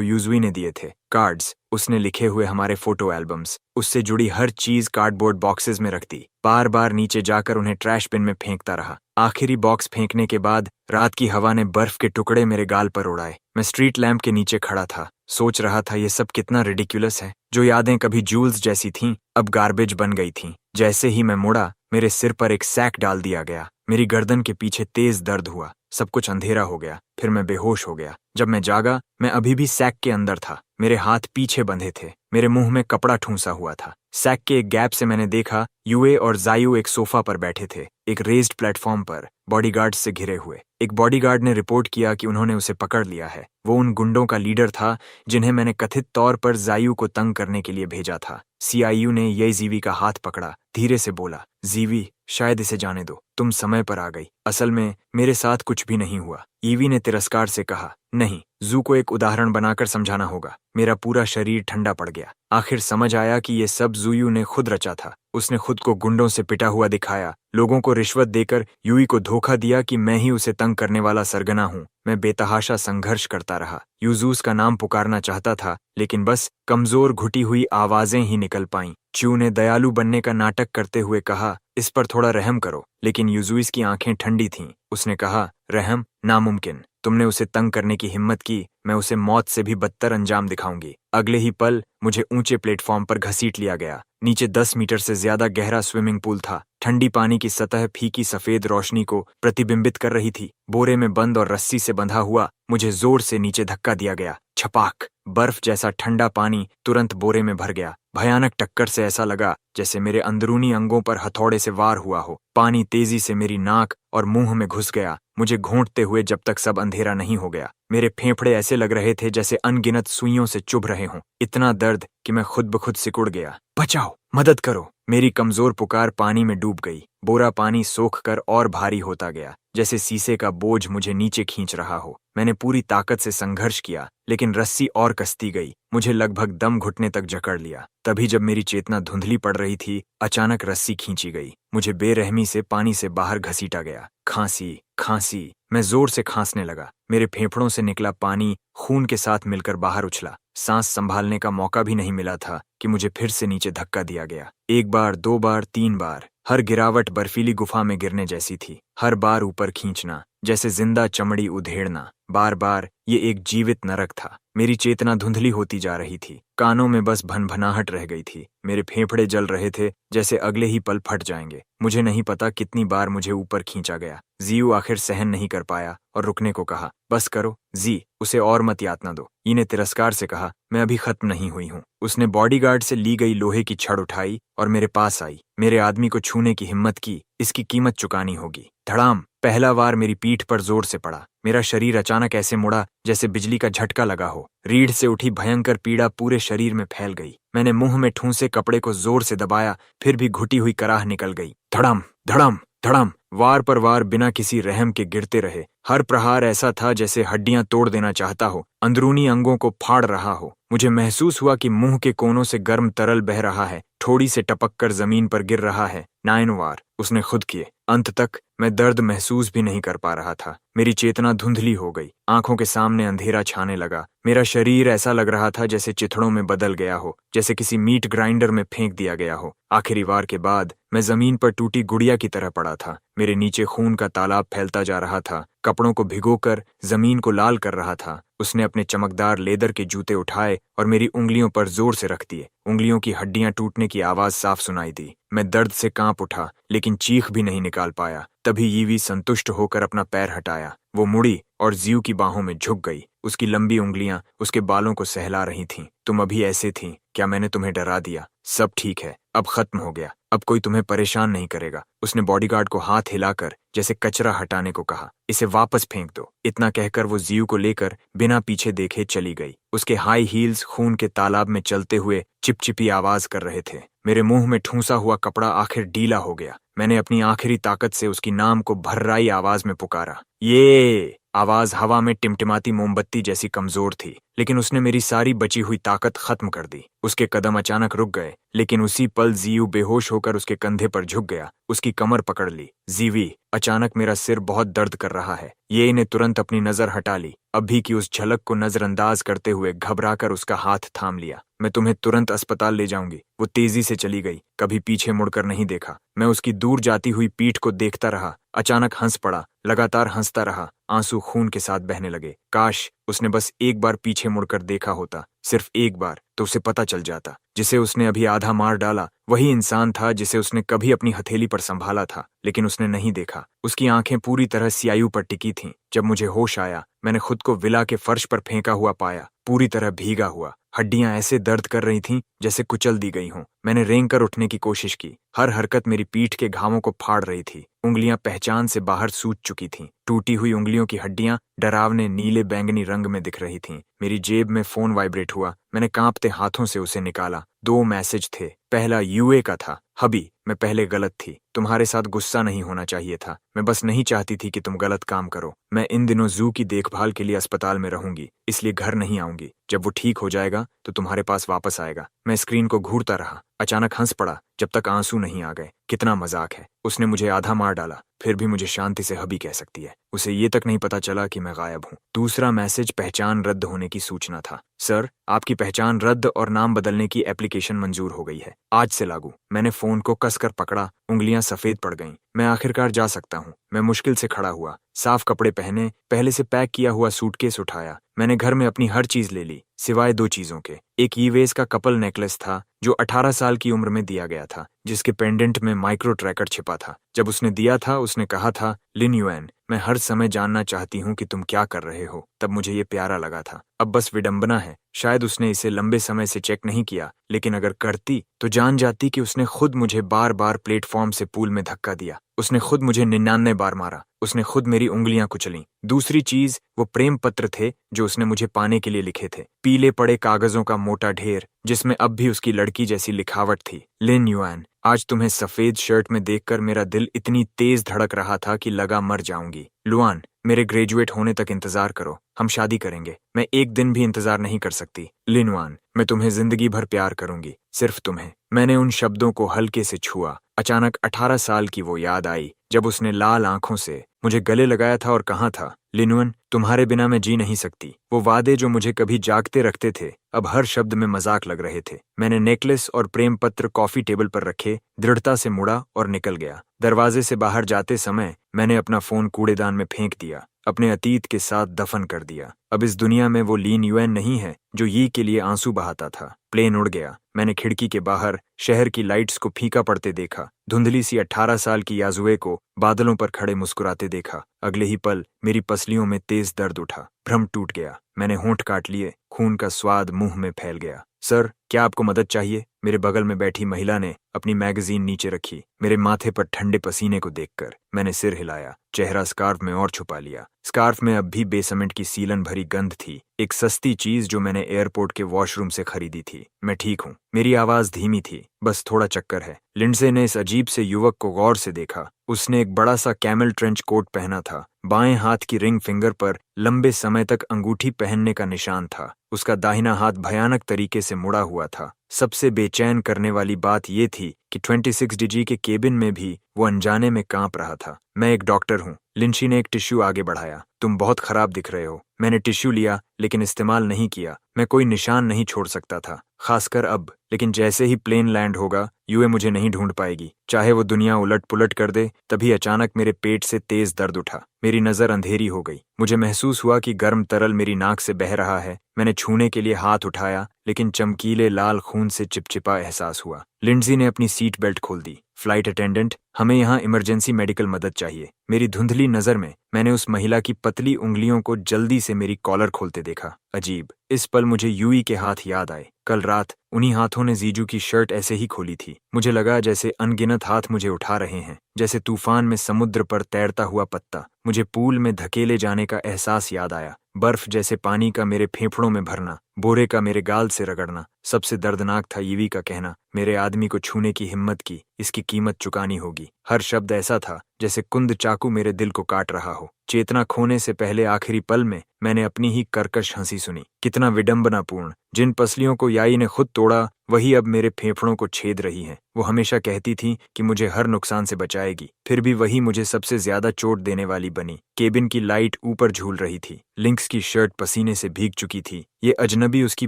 यूजुई ने दिए थे, कार्ड्स, उसने लिखे हुए हमारे फोटो एल्बम्स, उससे जुड़ी हर चीज कार्डबोर्ड बॉक्सेस में रख दी। बार बार नीचे जाकर उन्हें ट्रैश बिन में फेंकता रहा। आखिरी बॉक्स फेंकने के बाद रात की हवा ने बर्फ के टुकड़े मेरे गाल पर उड़ाए। मैं स्ट्रीट लैंप के नीचे खड़ा था, सोच रहा था ये सब कितना रिडिक्युलस है। जो यादें कभी जूल्स जैसी थीं, अब गार्बेज बन गई थीं। जैसे ही मैं मुड़ा, मेरे सिर पर एक सैक डाल दिया गया। मेरी गर्दन के पीछे तेज दर्द हुआ। सब कुछ अंधेरा हो गया। फिर मैं बेहोश हो गया। जब मैं जागा, मैं अभी भी सैक के अंदर था। मेरे हाथ पीछे बंधे थे। मेरे मुंह में कपड़ा ठूंसा हुआ था। सैक के एक गैप से मैंने देखा यूए और जायू एक सोफा पर बैठे थे, एक रेज्ड प्लेटफॉर्म पर, बॉडीगार्ड से घिरे हुए। एक बॉडीगार्ड ने रिपोर्ट किया कि उन्होंने उसे पकड़ लिया है। वो उन गुंडों का लीडर था जिन्हें मैंने कथित तौर पर जायू को तंग करने के लिए भेजा था। सीआईयू ने ये जीवी का हाथ पकड़ा, धीरे से बोला, जीवी, शायद इसे जाने दो, तुम समय पर आ गई। असल में मेरे साथ कुछ भी नहीं हुआ। ईवी ने तिरस्कार से कहा, नहीं, जू को एक उदाहरण बनाकर समझाना होगा। मेरा पूरा शरीर ठंडा पड़ गया। आखिर समझ आया कि ये सब जूयू ने खुद रचा था। उसने खुद को गुंडों से पिटा हुआ दिखाया, लोगों को रिश्वत देकर यूई को धोखा दिया कि मैं ही उसे तंग करने वाला सरगना हूँ। मैं बेतहाशा संघर्ष करता रहा। यूजूस का नाम पुकारना चाहता था, लेकिन बस कमजोर घुटी हुई आवाजें ही निकल पाईं। च्यू ने दयालु बनने का नाटक करते हुए कहा, इस पर थोड़ा रहम करो, लेकिन यूजुइस की आंखें ठंडी थीं। उसने कहा, रहम नामुमकिन। तुमने उसे तंग करने की हिम्मत की, मैं उसे मौत से भी बदतर अंजाम दिखाऊंगी। अगले ही पल मुझे ऊंचे प्लेटफॉर्म पर घसीट लिया गया। नीचे 10 मीटर से ज्यादा गहरा स्विमिंग पूल था। ठंडी पानी की सतह फीकी सफेद रोशनी को प्रतिबिंबित कर रही थी। बोरे में बंद और रस्सी से बंधा हुआ मुझे जोर से नीचे धक्का दिया गया। छपाक! बर्फ जैसा ठंडा पानी तुरंत बोरे में भर गया। भयानक टक्कर से ऐसा लगा जैसे मेरे अंदरूनी अंगों पर हथौड़े से वार हुआ हो। पानी तेजी से मेरी नाक और मुंह में घुस गया, मुझे घोंटते हुए जब तक सब अंधेरा नहीं हो गया। मेरे फेफड़े ऐसे लग रहे थे जैसे अनगिनत सुइयों से चुभ रहे हों। इतना दर्द कि मैं खुद ब खुद सिकुड़ गया। बचाओ, मदद करो! मेरी कमजोर पुकार पानी में डूब गई। बोरा पानी सोख कर और भारी होता गया, जैसे शीशे का बोझ मुझे नीचे खींच रहा हो। मैंने पूरी ताकत से संघर्ष किया, लेकिन रस्सी और कसती गई। मुझे लगभग दम घुटने तक जकड़ लिया। तभी जब मेरी चेतना धुंधली पड़ रही थी, अचानक रस्सी खींची गई। मुझे बेरहमी से पानी से बाहर घसीटा गया। खांसी, खांसी। मैं जोर से खांसने लगा। मेरे फेफड़ों से निकला पानी खून के साथ मिलकर बाहर उछला। सांस संभालने का मौका भी नहीं मिला था कि मुझे फिर से नीचे धक्का दिया गया। 1 बार, 2 बार, 3 बार। हर गिरावट बर्फीली गुफा में गिरने जैसी थी। हर बार ऊपर खींचना, जैसे जिंदा चमड़ी उधेड़ना। बार बार ये एक जीवित नरक था। मेरी चेतना धुंधली होती जा रही थी। कानों में बस भनभनाहट रह गई थी। मेरे फेफड़े जल रहे थे जैसे अगले ही पल फट जाएंगे। मुझे नहीं पता कितनी बार मुझे ऊपर खींचा गया। जीयू आखिर सहन नहीं कर पाया और रुकने को कहा। बस करो जी, उसे और मत यातना दो। ई ने तिरस्कार से कहा, मैं अभी खत्म नहीं हुई हूँ। उसने बॉडीगार्ड से ली गई लोहे की छड़ उठाई और मेरे पास आई। मेरे आदमी को छूने की हिम्मत की, इसकी कीमत चुकानी होगी। धड़ाम! पहला वार मेरी पीठ पर जोर से पड़ा। मेरा शरीर अचानक ऐसे मुड़ा जैसे बिजली का झटका लगा हो। रीढ़ से उठी भयंकर पीड़ा पूरे शरीर में फैल गई। मैंने मुंह में ठूंसे कपड़े को जोर से दबाया, फिर भी घुटी हुई कराह निकल गई। धड़म, धड़म, धड़म! वार पर वार बिना किसी रहम के गिरते रहे। हर प्रहार ऐसा था जैसे हड्डियां तोड़ देना चाहता हो, अंदरूनी अंगों को फाड़ रहा हो। मुझे महसूस हुआ कि मुंह के कोनों से गर्म तरल बह रहा है, ठोड़ी से टपक कर जमीन पर गिर रहा है। 9 वार उसने खुद किए। अंत तक मैं दर्द महसूस भी नहीं कर पा रहा था। मेरी चेतना धुंधली हो गई। आंखों के सामने अंधेरा छाने लगा। मेरा शरीर ऐसा लग रहा था जैसे चिथड़ों में बदल गया हो, जैसे किसी मीट ग्राइंडर में फेंक दिया गया हो। आखिरी वार के बाद मैं जमीन पर टूटी गुड़िया की तरह पड़ा था। मेरे नीचे खून का तालाब फैलता जा रहा था, कपड़ों को भिगोकर जमीन को लाल कर रहा था। उसने अपने चमकदार लेदर के जूते उठाए और मेरी उंगलियों पर जोर से रख दिए। उंगलियों की हड्डियां टूटने की आवाज साफ सुनाई दी। मैं दर्द से कांप उठा, लेकिन चीख भी नहीं निकाल पाया। तभी यीवी संतुष्ट होकर अपना पैर हटाया। वो मुड़ी और जीव की बाहों में झुक गई। उसकी लंबी उंगलियां उसके बालों को सहला रही थीं। तुम अभी ऐसे थीं, क्या मैंने तुम्हें डरा दिया? सब ठीक है, अब खत्म हो गया, अब कोई तुम्हें परेशान नहीं करेगा। उसने बॉडीगार्ड को हाथ हिलाकर जैसे कचरा हटाने को कहा। इसे वापस फेंक दो। इतना कहकर वो जियू को लेकर बिना पीछे देखे चली गई। उसके हाई हील्स खून के तालाब में चलते हुए चिपचिपी आवाज कर रहे थे। मेरे मुंह में ठूंसा हुआ कपड़ा आखिर ढीला हो गया। मैंने अपनी आखिरी ताकत से उसकी नाम को भर्राई आवाज में पुकारा। ये आवाज हवा में टिमटिमाती मोमबत्ती जैसी कमजोर थी, लेकिन उसने मेरी सारी बची हुई ताकत खत्म कर दी। उसके कदम अचानक रुक गए, लेकिन उसी पल जियू बेहोश होकर उसके कंधे पर झुक गया, उसकी कमर पकड़ ली। जीवी, अचानक मेरा सिर बहुत दर्द कर रहा है। ये ने तुरंत अपनी नजर हटा ली। अभी की उस झलक को नजरअंदाज करते हुए घबराकर उसका हाथ थाम लिया। मैं तुम्हें तुरंत अस्पताल ले जाऊंगी। वो तेजी से चली गई, कभी पीछे मुड़कर नहीं देखा। मैं उसकी दूर जाती हुई पीठ को देखता रहा। अचानक हंस पड़ा, लगातार हंसता रहा। आंसू खून के साथ बहने लगे। काश उसने बस एक बार पीछे मुड़कर देखा होता, सिर्फ एक बार, तो उसे पता चल जाता। जिसे उसने अभी आधा मार डाला वही इंसान था जिसे उसने कभी अपनी हथेली पर संभाला था, लेकिन उसने नहीं देखा। उसकी आंखें पूरी तरह स्यायु पर टिकी थीं। जब मुझे होश आया, मैंने खुद को विला के फर्श पर फेंका हुआ पाया, पूरी तरह भीगा हुआ। हड्डियां ऐसे दर्द कर रही थीं जैसे कुचल दी गई हों। मैंने रेंग कर उठने की कोशिश की। हर हरकत मेरी पीठ के घावों को फाड़ रही थी। उंगलियां पहचान से बाहर सूज चुकी थीं। टूटी हुई उंगलियों की हड्डियां डरावने नीले बैंगनी रंग में दिख रही थीं। मेरी जेब में फोन वाइब्रेट हुआ। मैंने कांपते हाथों से उसे निकाला। 2 मैसेज थे। पहला यूए का था। हबी, मैं पहले गलत थी। तुम्हारे साथ गुस्सा नहीं होना चाहिए था। मैं बस नहीं चाहती थी कि तुम गलत काम करो। मैं इन दिनों जू की देखभाल के लिए अस्पताल में रहूंगी, इसलिए घर नहीं आऊंगी। जब वो ठीक हो जाएगा तो तुम्हारे पास वापस आएगा। मैं स्क्रीन को घूरता रहा। अचानक हंस पड़ा जब तक आंसू नहीं आ गए। कितना मजाक है। उसने मुझे आधा मार डाला, फिर भी मुझे शांति से हबी कह सकती है। उसे ये तक नहीं पता चला कि मैं गायब हूँ। दूसरा मैसेज पहचान रद्द होने की सूचना था। सर, आपकी पहचान रद्द और नाम बदलने की एप्लीकेशन मंजूर हो गई है, आज से लागू। मैंने फोन को कसकर पकड़ा, उंगलियां सफेद पड़ गईं। मैं आखिरकार जा सकता हूँ। मैं मुश्किल से खड़ा हुआ, साफ कपड़े पहने, पहले से पैक किया हुआ सूटकेस उठाया। मैंने घर में अपनी हर चीज ले ली, सिवाय 2 चीजों के। एक ईवेस का कपल नेकलेस था जो 18 साल की उम्र में दिया गया था, जिसके पेंडेंट में माइक्रो ट्रैकर छिपा था। जब उसने दिया था, उसने कहा था, लिन युएन, मैं हर समय जानना चाहती हूँ कि तुम क्या कर रहे हो। तब मुझे ये प्यारा लगा था। अब बस विडंबना है, शायद उसने इसे लंबे समय से चेक नहीं किया, लेकिन अगर करती तो जान जाती कि उसने खुद मुझे बार बार प्लेटफॉर्म से पूल में धक्का दिया। उसने खुद मुझे 99 बार मारा। उसने खुद मेरी उंगलियां कुचली। दूसरी चीज, वो प्रेम पत्र थे जो उसने मुझे पाने के लिए लिखे थे। पीले पड़े कागजों का मोटा ढेर, जिसमें अब भी उसकी लड़की जैसी लिखावट थी। लिन युएन, आज तुम्हें सफेद शर्ट में देखकर मेरा दिल इतनी तेज धड़क रहा था कि लगा मर जाऊंगी। लुआन, मेरे ग्रेजुएट होने तक इंतजार करो, हम शादी करेंगे। मैं एक दिन भी इंतजार नहीं कर सकती। लिनवान, मैं तुम्हें जिंदगी भर प्यार करूंगी, सिर्फ तुम्हें। मैंने उन शब्दों को हल्के से छुआ। अचानक 18 साल की वो याद आई, जब उसने लाल आंखों से मुझे गले लगाया था और कहा था, लिनवन, तुम्हारे बिना मैं जी नहीं सकती। वो वादे जो मुझे कभी जागते रखते थे, अब हर शब्द में मजाक लग रहे थे। मैंने नेकलेस और प्रेम पत्र कॉफी टेबल पर रखे, दृढ़ता से मुड़ा और निकल गया। दरवाजे से बाहर जाते समय मैंने अपना फोन कूड़ेदान में फेंक दिया, अपने अतीत के साथ दफन कर दिया। अब इस दुनिया में वो लिन युएन नहीं है जो यी के लिए आंसू बहाता था। प्लेन उड़ गया। मैंने खिड़की के बाहर शहर की लाइट्स को फीका पड़ते देखा, धुंधली सी 18 साल की याजुए को बादलों पर खड़े मुस्कुराते देखा। अगले ही पल मेरी पसलियों में तेज दर्द उठा, भ्रम टूट गया। मैंने होंठ काट लिए, खून का स्वाद मुंह में फैल गया। सर, क्या आपको मदद चाहिए? मेरे बगल में बैठी महिला ने अपनी मैगजीन नीचे रखी। मेरे माथे पर ठंडे पसीने को देखकर मैंने सिर हिलाया, चेहरा स्कार्फ में और छुपा लिया। स्कार्फ में अब भी बेसमेंट की सीलन भरी गंध थी, एक सस्ती चीज जो मैंने एयरपोर्ट के वॉशरूम से खरीदी थी। मैं ठीक हूँ। मेरी आवाज धीमी थी, बस थोड़ा चक्कर है। लिंडसे ने इस अजीब से युवक को गौर से देखा। उसने एक बड़ा सा कैमल ट्रेंच कोट पहना था। बाएं हाथ की रिंग फिंगर पर लंबे समय तक अंगूठी पहनने का निशान था। उसका दाहिना हाथ भयानक तरीके से मुड़ा हुआ था। सबसे बेचैन करने वाली बात यह थी कि 26 DG के केबिन में भी वो अनजाने में कांप रहा था। मैं एक डॉक्टर हूँ। लिंशी ने एक टिश्यू आगे बढ़ाया। तुम बहुत खराब दिख रहे हो। मैंने टिश्यू लिया, लेकिन इस्तेमाल नहीं किया। मैं कोई निशान नहीं छोड़ सकता था, खासकर अब। लेकिन जैसे ही प्लेन लैंड होगा, यूए मुझे नहीं ढूंढ पाएगी, चाहे वो दुनिया उलट पुलट कर दे। तभी अचानक मेरे पेट से तेज दर्द उठा। मेरी नजर अंधेरी हो गई। मुझे महसूस हुआ कि गर्म तरल मेरी नाक से बह रहा है। मैंने छूने के लिए हाथ उठाया, लेकिन चमकीले लाल खून से चिपचिपा एहसास हुआ। लिंडसी ने अपनी सीट बेल्ट खोल दी। फ्लाइट अटेंडेंट, हमें यहाँ इमरजेंसी मेडिकल मदद चाहिए। मेरी धुंधली नजर में मैंने उस महिला की पतली उंगलियों को जल्दी से मेरी कॉलर खोलते देखा। अजीब, इस पल मुझे यूई के हाथ याद आए। कल रात उन्हीं हाथों ने जीजू की शर्ट ऐसे ही खोली थी। मुझे लगा जैसे अनगिनत हाथ मुझे उठा रहे हैं, जैसे तूफान में समुद्र पर तैरता हुआ पत्ता। मुझे पूल में धकेले जाने का एहसास याद आया। बर्फ जैसे पानी का मेरे फेफड़ों में भरना, बोरे का मेरे गाल से रगड़ना। सबसे दर्दनाक था यूई का कहना, मेरे आदमी को छूने की हिम्मत की, इसकी कीमत चुकानी होगी। हर शब्द ऐसा था जैसे कुंद चाकू मेरे दिल को काट रहा हो। चेतना खोने से पहले आखिरी पल में मैंने अपनी ही कर्कश हंसी सुनी। कितना विडंबनापूर्ण। जिन पसलियों को याई ने खुद तोड़ा वही अब मेरे फेफड़ों को छेद रही हैं। वो हमेशा कहती थी कि मुझे हर नुकसान से बचाएगी, फिर भी वही मुझे सबसे ज्यादा चोट देने वाली बनी। केबिन की लाइट ऊपर झूल रही थी। लिंक्स की शर्ट पसीने से भीग चुकी थी। ये अजनबी उसकी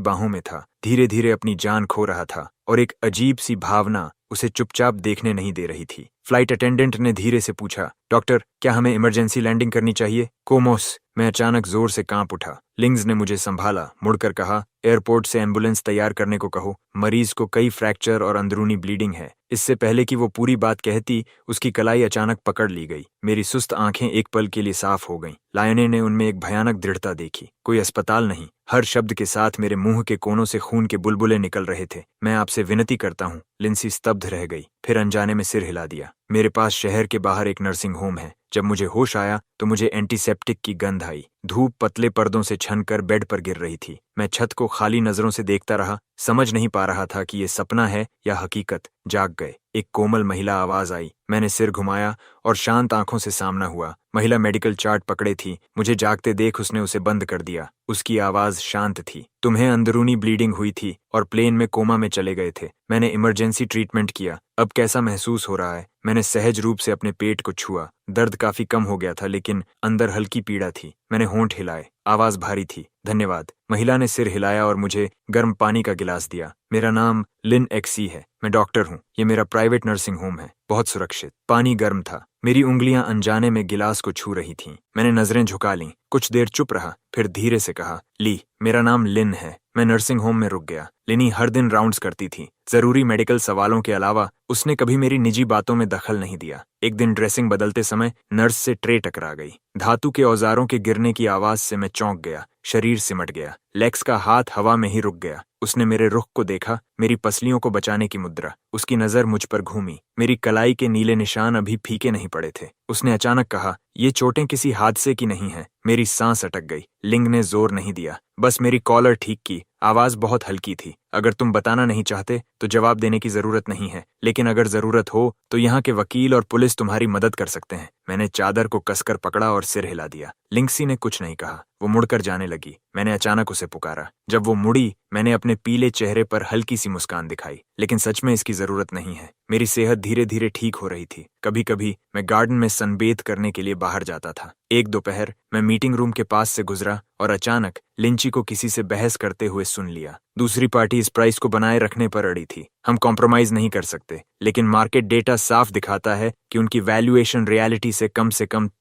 बाहों में था, धीरे धीरे अपनी जान खो रहा था, और एक अजीब सी भावना उसे चुपचाप देखने नहीं दे रही थी। फ्लाइट अटेंडेंट ने धीरे से पूछा, डॉक्टर, क्या हमें इमरजेंसी लैंडिंग करनी चाहिए? कोमोस। मैं अचानक जोर से कांप उठा। लिंग्स ने मुझे संभाला, मुड़कर कहा, एयरपोर्ट से एम्बुलेंस तैयार करने को कहो। मरीज को कई फ्रैक्चर और अंदरूनी ब्लीडिंग है। इससे पहले कि वो पूरी बात कहती, उसकी कलाई अचानक पकड़ ली गई। मेरी सुस्त आंखें एक पल के लिए साफ हो गईं। लायने ने उनमें एक भयानक दृढ़ता देखी। कोई अस्पताल नहीं। हर शब्द के साथ मेरे मुंह के कोनों से खून के बुलबुले निकल रहे थे। मैं आपसे विनती करता हूँ। लिंसी स्तब्ध रह गई, फिर अनजाने में सिर हिला दिया। मेरे पास शहर के बाहर एक नर्सिंग होम है। जब मुझे होश आया तो मुझे एंटीसेप्टिक की गंध आई। धूप पतले पर्दों से छनकर बेड पर गिर रही थी। मैं छत को खाली नजरों से देखता रहा, समझ नहीं पा रहा था कि ये सपना है या हकीकत। जाग गए। एक कोमल महिला आवाज आई। मैंने सिर घुमाया और शांत आंखों से सामना हुआ। महिला मेडिकल चार्ट पकड़े थी। मुझे जागते देख उसने उसे बंद कर दिया। उसकी आवाज शांत थी। तुम्हें अंदरूनी ब्लीडिंग हुई थी और प्लेन में कोमा में चले गए थे। मैंने इमरजेंसी ट्रीटमेंट किया। अब कैसा महसूस हो रहा है? मैंने सहज रूप से अपने पेट को छुआ। दर्द काफी कम हो गया था, लेकिन अंदर हल्की पीड़ा थी। मैंने होंठ हिलाए। आवाज भारी थी। धन्यवाद। महिला ने सिर हिलाया और मुझे गर्म पानी का गिलास दिया। मेरा नाम लिन एक्सी है। मैं डॉक्टर हूँ। ये मेरा प्राइवेट नर्सिंग होम है, बहुत सुरक्षित। पानी गर्म था। मेरी उंगलियां अनजाने में गिलास को छू रही थीं। मैंने नजरें झुका लीं। कुछ देर चुप रहा, फिर धीरे से कहा, ली, मेरा नाम लिन है। मैं नर्सिंग होम में रुक गया। लिनी हर दिन राउंड्स करती थी। जरूरी मेडिकल सवालों के अलावा उसने कभी मेरी निजी बातों में दखल नहीं दिया। एक दिन ड्रेसिंग बदलते समय नर्स से ट्रे टकरा गई। धातु के औजारों के गिरने की आवाज से मैं चौंक गया। शरीर सिमट गया। लेक्स का हाथ हवा में ही रुक गया। उसने मेरे रुख को देखा, मेरी पसलियों को बचाने की मुद्रा। उसकी नजर मुझ पर घूमी। मेरी कलाई के नीले निशान अभी फीके नहीं पड़े थे। उसने अचानक कहा, ये चोटें किसी हादसे की नहीं हैं। मेरी सांस अटक गई। लिंग ने जोर नहीं दिया, बस मेरी कॉलर ठीक की। आवाज बहुत हल्की थी। अगर तुम बताना नहीं चाहते तो जवाब देने की जरूरत नहीं है, लेकिन अगर जरूरत हो तो यहाँ के वकील और पुलिस तुम्हारी मदद कर सकते हैं। मैंने चादर को कसकर पकड़ा और सिर हिला दिया। लिंक्सी ने कुछ नहीं कहा। वो मुड़कर जाने लगी। मैंने अचानक उसे पुकारा। जब वो मुड़ी, मैंने अपने पीले चेहरे पर हल्की सी मुस्कान दिखाई। लेकिन सच में इसकी जरूरत नहीं है। मेरी सेहत धीरे धीरे ठीक हो रही थी। कभी कभी मैं गार्डन में सनबेथ करने के लिए बाहर जाता था। एक दोपहर मैं मीटिंग रूम के पास से गुजरा और अचानक लिंची को किसी से बहस करते हुए सुन लिया। दूसरी पार्टी इस प्राइस को बनाए रखने पर अड़ी थी। हम कॉम्प्रोमाइज नहीं कर सकते, लेकिन मार्केट डेटा साफ दिखाता है कि उनकी वैल्यूएशन रियलिटी से कम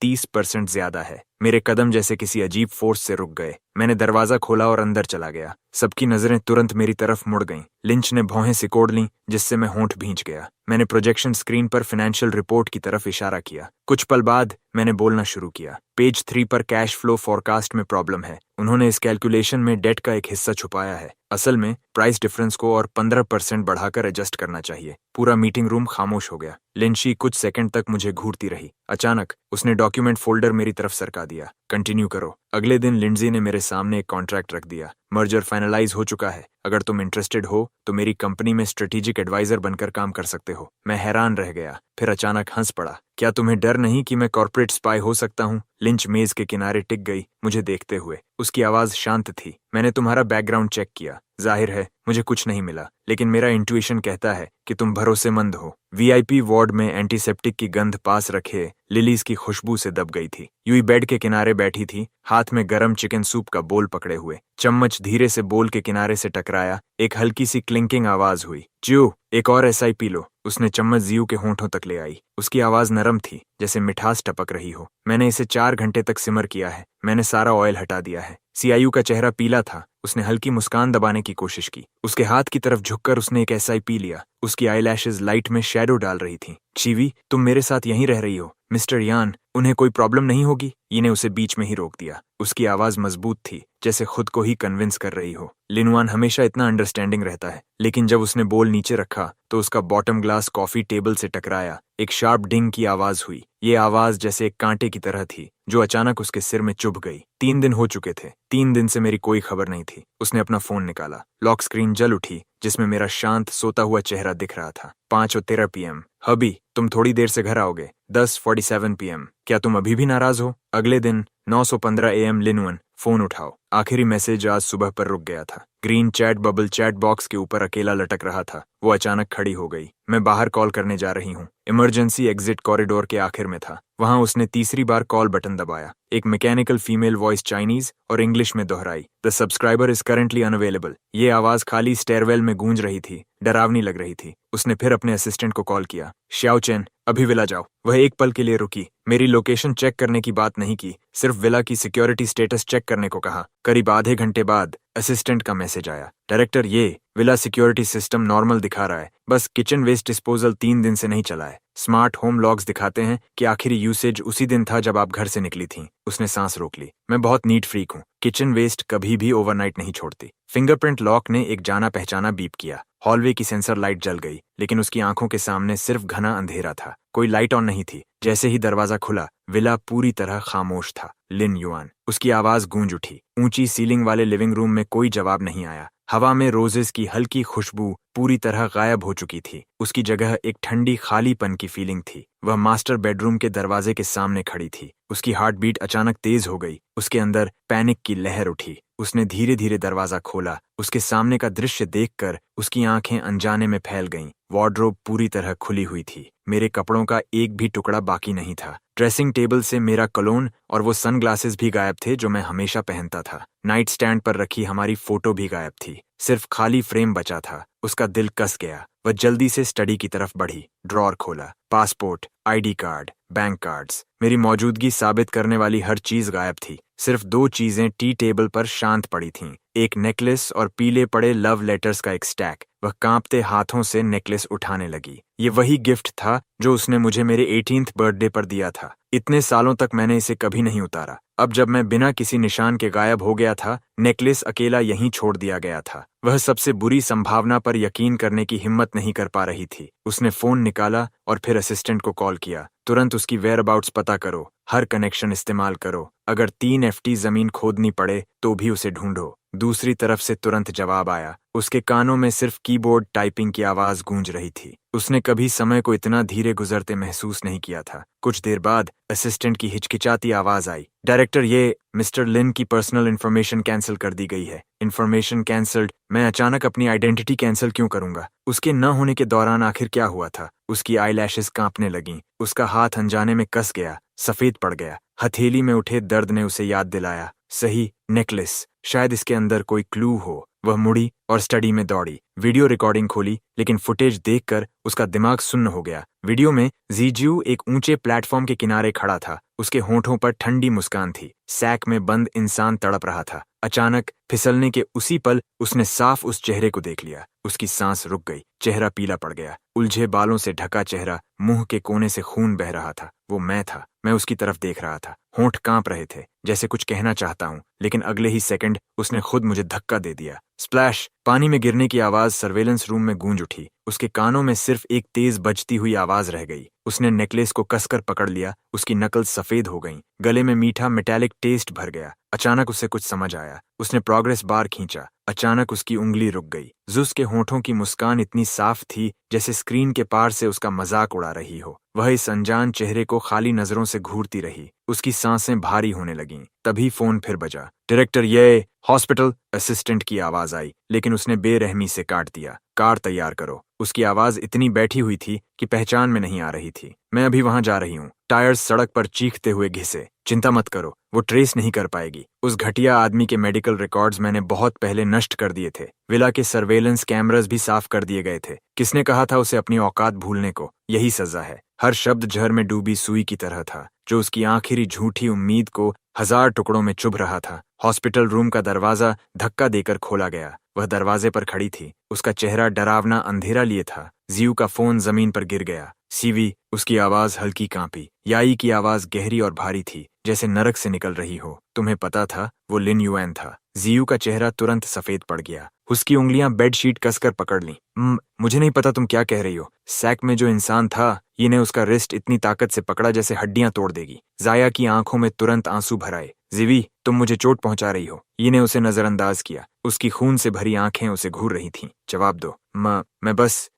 30% ज्यादा है। मेरे कदम जैसे किसी अजीब फोर्स से रुक गए। मैंने दरवाजा खोला और अंदर चला गया। सबकी नजरें तुरंत मेरी तरफ मुड़ गईं। लिंच ने भौहें सिकोड़ लीं, जिससे मैं होंठ भींच गया। मैंने प्रोजेक्शन स्क्रीन पर फाइनेंशियल रिपोर्ट की तरफ इशारा किया। कुछ पल बाद मैंने बोलना शुरू किया। पेज 3 पर कैश फ्लो फोरकास्ट में प्रॉब्लम है। उन्होंने इस कैलकुलेशन में डेट का एक हिस्सा छुपाया है। असल में प्राइस डिफरेंस को और 15% बढ़ाकर एडजस्ट करना चाहिए। पूरा मीटिंग रूम खामोश हो गया। लिंची कुछ सेकंड तक मुझे घूरती रही। अचानक उसने डॉक्यूमेंट फोल्डर मेरी तरफ सरका दिया। कंटिन्यू करो। अगले दिन लिंडजी ने मेरे सामने एक कॉन्ट्रैक्ट रख दिया। मर्जर फाइनलाइज हो चुका है। अगर तुम इंटरेस्टेड हो तो मेरी कंपनी में स्ट्रेटेजिक एडवाइजर बनकर काम कर सकते हो। मैं हैरान रह गया, फिर अचानक हंस पड़ा। क्या तुम्हें डर नहीं कि मैं कॉर्पोरेट स्पाई हो सकता हूँ? लिंच मेज के किनारे टिक गई, मुझे देखते हुए। उसकी आवाज शांत थी। मैंने तुम्हारा बैकग्राउंड चेक किया। जाहिर है मुझे कुछ नहीं मिला, लेकिन मेरा इंट्यूशन कहता है कि तुम भरोसेमंद हो। वीआईपी वार्ड में एंटीसेप्टिक की गंध पास रखे लिलीज की खुशबू से दब गई थी। यूई बेड के किनारे बैठी थी, हाथ में गरम चिकन सूप का बोल पकड़े हुए। चम्मच धीरे से बोल के किनारे से टकराया। एक हल्की सी क्लिंकिंग आवाज हुई। ज्यू, एक और एसआई पी लो। उसने चम्मच जियू के होंठों तक ले आई। उसकी आवाज नरम थी, जैसे मिठास टपक रही हो। मैंने इसे 4 घंटे तक सिमर किया है। मैंने सारा ऑयल हटा दिया है। सीआईयू का चेहरा पीला था। उसने हल्की मुस्कान दबाने की कोशिश की। उसके हाथ की तरफ झुककर उसने एक एसआई पी लिया। उसकी आईलैशेस लाइट में शैडो डाल रही थीं। चीवी, तुम मेरे साथ यहीं रह रही हो? मिस्टर यान, उन्हें कोई प्रॉब्लम नहीं होगी? ने उसे बीच में ही रोक दिया। उसकी आवाज मजबूत थी, जैसे खुद को ही कन्विंस कर रही हो। लिनवान हमेशा इतना अंडरस्टैंडिंग रहता है, लेकिन जब उसने बोल नीचे रखा तो उसका बॉटम ग्लास कॉफी टेबल से टकराया। एक शार्प डिंग की आवाज हुई। ये आवाज जैसे एक कांटे की तरह थी, जो अचानक उसके सिर में चुभ गई। 3 दिन हो चुके थे। 3 दिन से मेरी कोई खबर नहीं थी। उसने अपना फोन निकाला। लॉक स्क्रीन जल उठी, जिसमें मेरा शांत सोता हुआ चेहरा दिख रहा था। 5:13 PM। हबी, तुम थोड़ी देर से घर आओगे। 10:47 PM। क्या तुम अभी भी नाराज हो? अगले दिन 9:15 AM। लिनवन, फोन उठाओ। आखिरी मैसेज आज सुबह पर रुक गया था। Green chat bubble chat box के ऊपर अकेला लटक रहा था। वो अचानक खड़ी हो गई। मैं बाहर कॉल करने जा रही हूँ। इमरजेंसी एग्जिट कॉरिडोर के आखिर में था। वहां उसने तीसरी बार कॉल बटन दबाया। एक मैकेनिकल फीमेल वॉइस चाइनीज और इंग्लिश में दोहराई, the subscriber is currently unavailable. ये आवाज खाली स्टेयरवेल में गूंज रही थी, डरावनी लग रही थी। उसने फिर अपने असिस्टेंट को कॉल किया। श्याओ चेन, अभी विला जाओ। वह एक पल के लिए रुकी। मेरी लोकेशन चेक करने की बात नहीं की, सिर्फ विला की सिक्योरिटी स्टेटस चेक करने को कहा। करीब आधे घंटे बाद असिस्टेंट का मैसेज आया, डायरेक्टर, ये विला सिक्योरिटी सिस्टम नॉर्मल दिखा रहा है, बस किचन वेस्ट डिस्पोजल 3 दिन से नहीं चला है। स्मार्ट होम लॉग्स दिखाते हैं कि आखिरी यूसेज उसी दिन था जब आप घर से निकली थीं। उसने सांस रोक ली। मैं बहुत नीट फ्रीक हूँ। किचन वेस्ट कभी भी ओवरनाइट नहीं छोड़ती। फिंगरप्रिंट लॉक ने एक जाना पहचाना बीप किया। हॉलवे की सेंसर लाइट जल गई, लेकिन उसकी आंखों के सामने सिर्फ घना अंधेरा था। कोई लाइट ऑन नहीं थी। जैसे ही दरवाजा खुला, विला पूरी तरह खामोश था। लिन युआन। उसकी आवाज गूंज उठी। ऊंची सीलिंग वाले लिविंग रूम में कोई जवाब नहीं आया। हवा में रोजेस की हल्की खुशबू पूरी तरह गायब हो चुकी थी। उसकी जगह एक ठंडी खालीपन की फीलिंग थी। वह मास्टर बेडरूम के दरवाजे के सामने खड़ी थी। उसकी हार्ट बीट अचानक तेज हो गई। उसके अंदर पैनिक की लहर उठी। उसने धीरे धीरे दरवाजा खोला। उसके सामने का दृश्य देखकर उसकी आंखें अनजाने में फैल गईं। वार्डरोब पूरी तरह खुली हुई थी। मेरे कपड़ों का एक भी टुकड़ा बाकी नहीं था। ड्रेसिंग टेबल से मेरा कलोन और वो सनग्लासेस भी गायब थे जो मैं हमेशा पहनता था। नाइट स्टैंड पर रखी हमारी फोटो भी गायब थी। सिर्फ खाली फ्रेम बचा था। उसका दिल कस गया। वह जल्दी से स्टडी की तरफ बढ़ी। ड्रॉर खोला। Passport, ID card, bank cards, मेरी मौजूदगी साबित करने वाली हर चीज गायब थी। सिर्फ 2 चीजें टी टेबल पर शांत पड़ी थीं, एक नेकलेस और पीले पड़े लव लेटर्स का एक स्टैक। वह कांपते हाथों से नेकलेस उठाने लगी। ये वही गिफ्ट था जो उसने मुझे मेरे 18th बर्थडे पर दिया था। इतने सालों तक मैंने इसे कभी नहीं उतारा। अब जब मैं बिना किसी निशान के गायब हो गया था, नेकलेस अकेला यहीं छोड़ दिया गया था। वह सबसे बुरी संभावना पर यकीन करने की हिम्मत नहीं कर पा रही थी। उसने फोन निकाला और फिर असिस्टेंट को कॉल किया। तुरंत उसकी वेयरअबाउट्स पता करो, हर कनेक्शन इस्तेमाल करो। अगर 3 FT जमीन खोदनी पड़े तो भी उसे ढूंढो। दूसरी तरफ से तुरंत जवाब आया। उसके कानों में सिर्फ कीबोर्ड टाइपिंग की आवाज गूंज रही थी। उसने कभी समय को इतना धीरे गुजरते महसूस नहीं किया था। कुछ देर बाद असिस्टेंट की हिचकिचाती आवाज आई, डायरेक्टर, ये मिस्टर लिन की पर्सनल इन्फॉर्मेशन कैंसिल कर दी गई है। Information cancelled? मैं अचानक अपनी आइडेंटिटी कैंसिल क्यों करूंगा? उसके न होने के दौरान आखिर क्या हुआ था? उसकी आईलैशेस कांपने लगीं। उसका हाथ अनजाने में कस गया, सफेद पड़ गया। हथेली में उठे दर्द ने उसे याद दिलाया, सही, नेकलेस, शायद इसके अंदर कोई क्लू हो। वह मुड़ी और स्टडी में दौड़ी। वीडियो रिकॉर्डिंग खोली, लेकिन फुटेज देखकर उसका दिमाग सुन्न हो गया। वीडियो में जीजियो एक ऊंचे प्लेटफॉर्म के किनारे खड़ा था। उसके होंठों पर ठंडी मुस्कान थी। सैक में बंद इंसान तड़प रहा था। अचानक फिसलने के उसी पल उसने साफ उस चेहरे को देख लिया। उसकी सांस रुक गई। चेहरा पीला पड़ गया। उलझे बालों से ढका चेहरा, मुंह के कोने से खून बह रहा था। वो मैं था। मैं उसकी तरफ देख रहा था। होंठ कांप रहे थे, जैसे कुछ कहना चाहता हूं, लेकिन अगले ही सेकंड उसने खुद मुझे धक्का दे दिया। स्प्लैश! पानी में गिरने की आवाज सर्वेलेंस रूम में गूंज उठी। उसके कानों में सिर्फ एक तेज बजती हुई आवाज रह गई। उसने नेकलेस को कसकर पकड़ लिया। उसकी नकल सफेद हो गई। गले में मीठा मेटालिक टेस्ट भर गया। अचानक उसे कुछ समझ आया। उसने प्रोग्रेस बार खींचा। अचानक उसकी उंगली रुक गई। जुस के होंठों की मुस्कान इतनी साफ थी जैसे स्क्रीन के पार से उसका मजाक उड़ा रही हो। वह इस अनजान चेहरे को खाली नजरों से घूरती रही। उसकी सांसें भारी होने लगीं। तभी फोन फिर बजा। डायरेक्टर, ये हॉस्पिटल। असिस्टेंट की आवाज आई, लेकिन उसने बेरहमी से काट दिया। कार तैयार करो। उसकी आवाज इतनी बैठी हुई थी कि पहचान में नहीं आ रही थी। मैं अभी वहां जा रही हूँ। टायर्स सड़क पर चीखते हुए घिसे। चिंता मत करो, वो ट्रेस नहीं कर पाएगी। उस घटिया आदमी के मेडिकल रिकॉर्ड्स मैंने बहुत पहले नष्ट कर दिए थे। विला के सर्वेलेंस कैमरास भी साफ कर दिए गए थे। किसने कहा था उसे अपनी औकात भूलने को? यही सजा है। हर शब्द जहर में डूबी सुई की तरह था, जो उसकी आखिरी झूठी उम्मीद को 1000 टुकड़ों में चुभ रहा था। हॉस्पिटल रूम का दरवाजा धक्का देकर खोला गया। वह दरवाजे पर खड़ी थी। उसका चेहरा डरावना अंधेरा लिए था। जियू का फोन जमीन पर गिर गया। सीवी, उसकी आवाज हल्की कांपी। याई की आवाज गहरी और भारी थी, जैसे नरक से निकल रही हो। तुम्हें पता था वो लिन युएन था। जियू का चेहरा तुरंत सफेद पड़ गया। उसकी उंगलियां बेडशीट कसकर पकड़ लीं। मुझे नहीं पता तुम क्या कह रही हो। सैक में जो इंसान था, ये ने उसका रिस्ट इतनी ताकत से पकड़ा जैसे हड्डियां तोड़ देगी। जाया की आंखों में तुरंत आंसू भर आए। जिवी, तुम मुझे चोट पहुंचा रही हो। ये ने उसे नजरअंदाज किया। उसकी खून से भरी आंखें उसे घूर रही थीं। जवाब दो।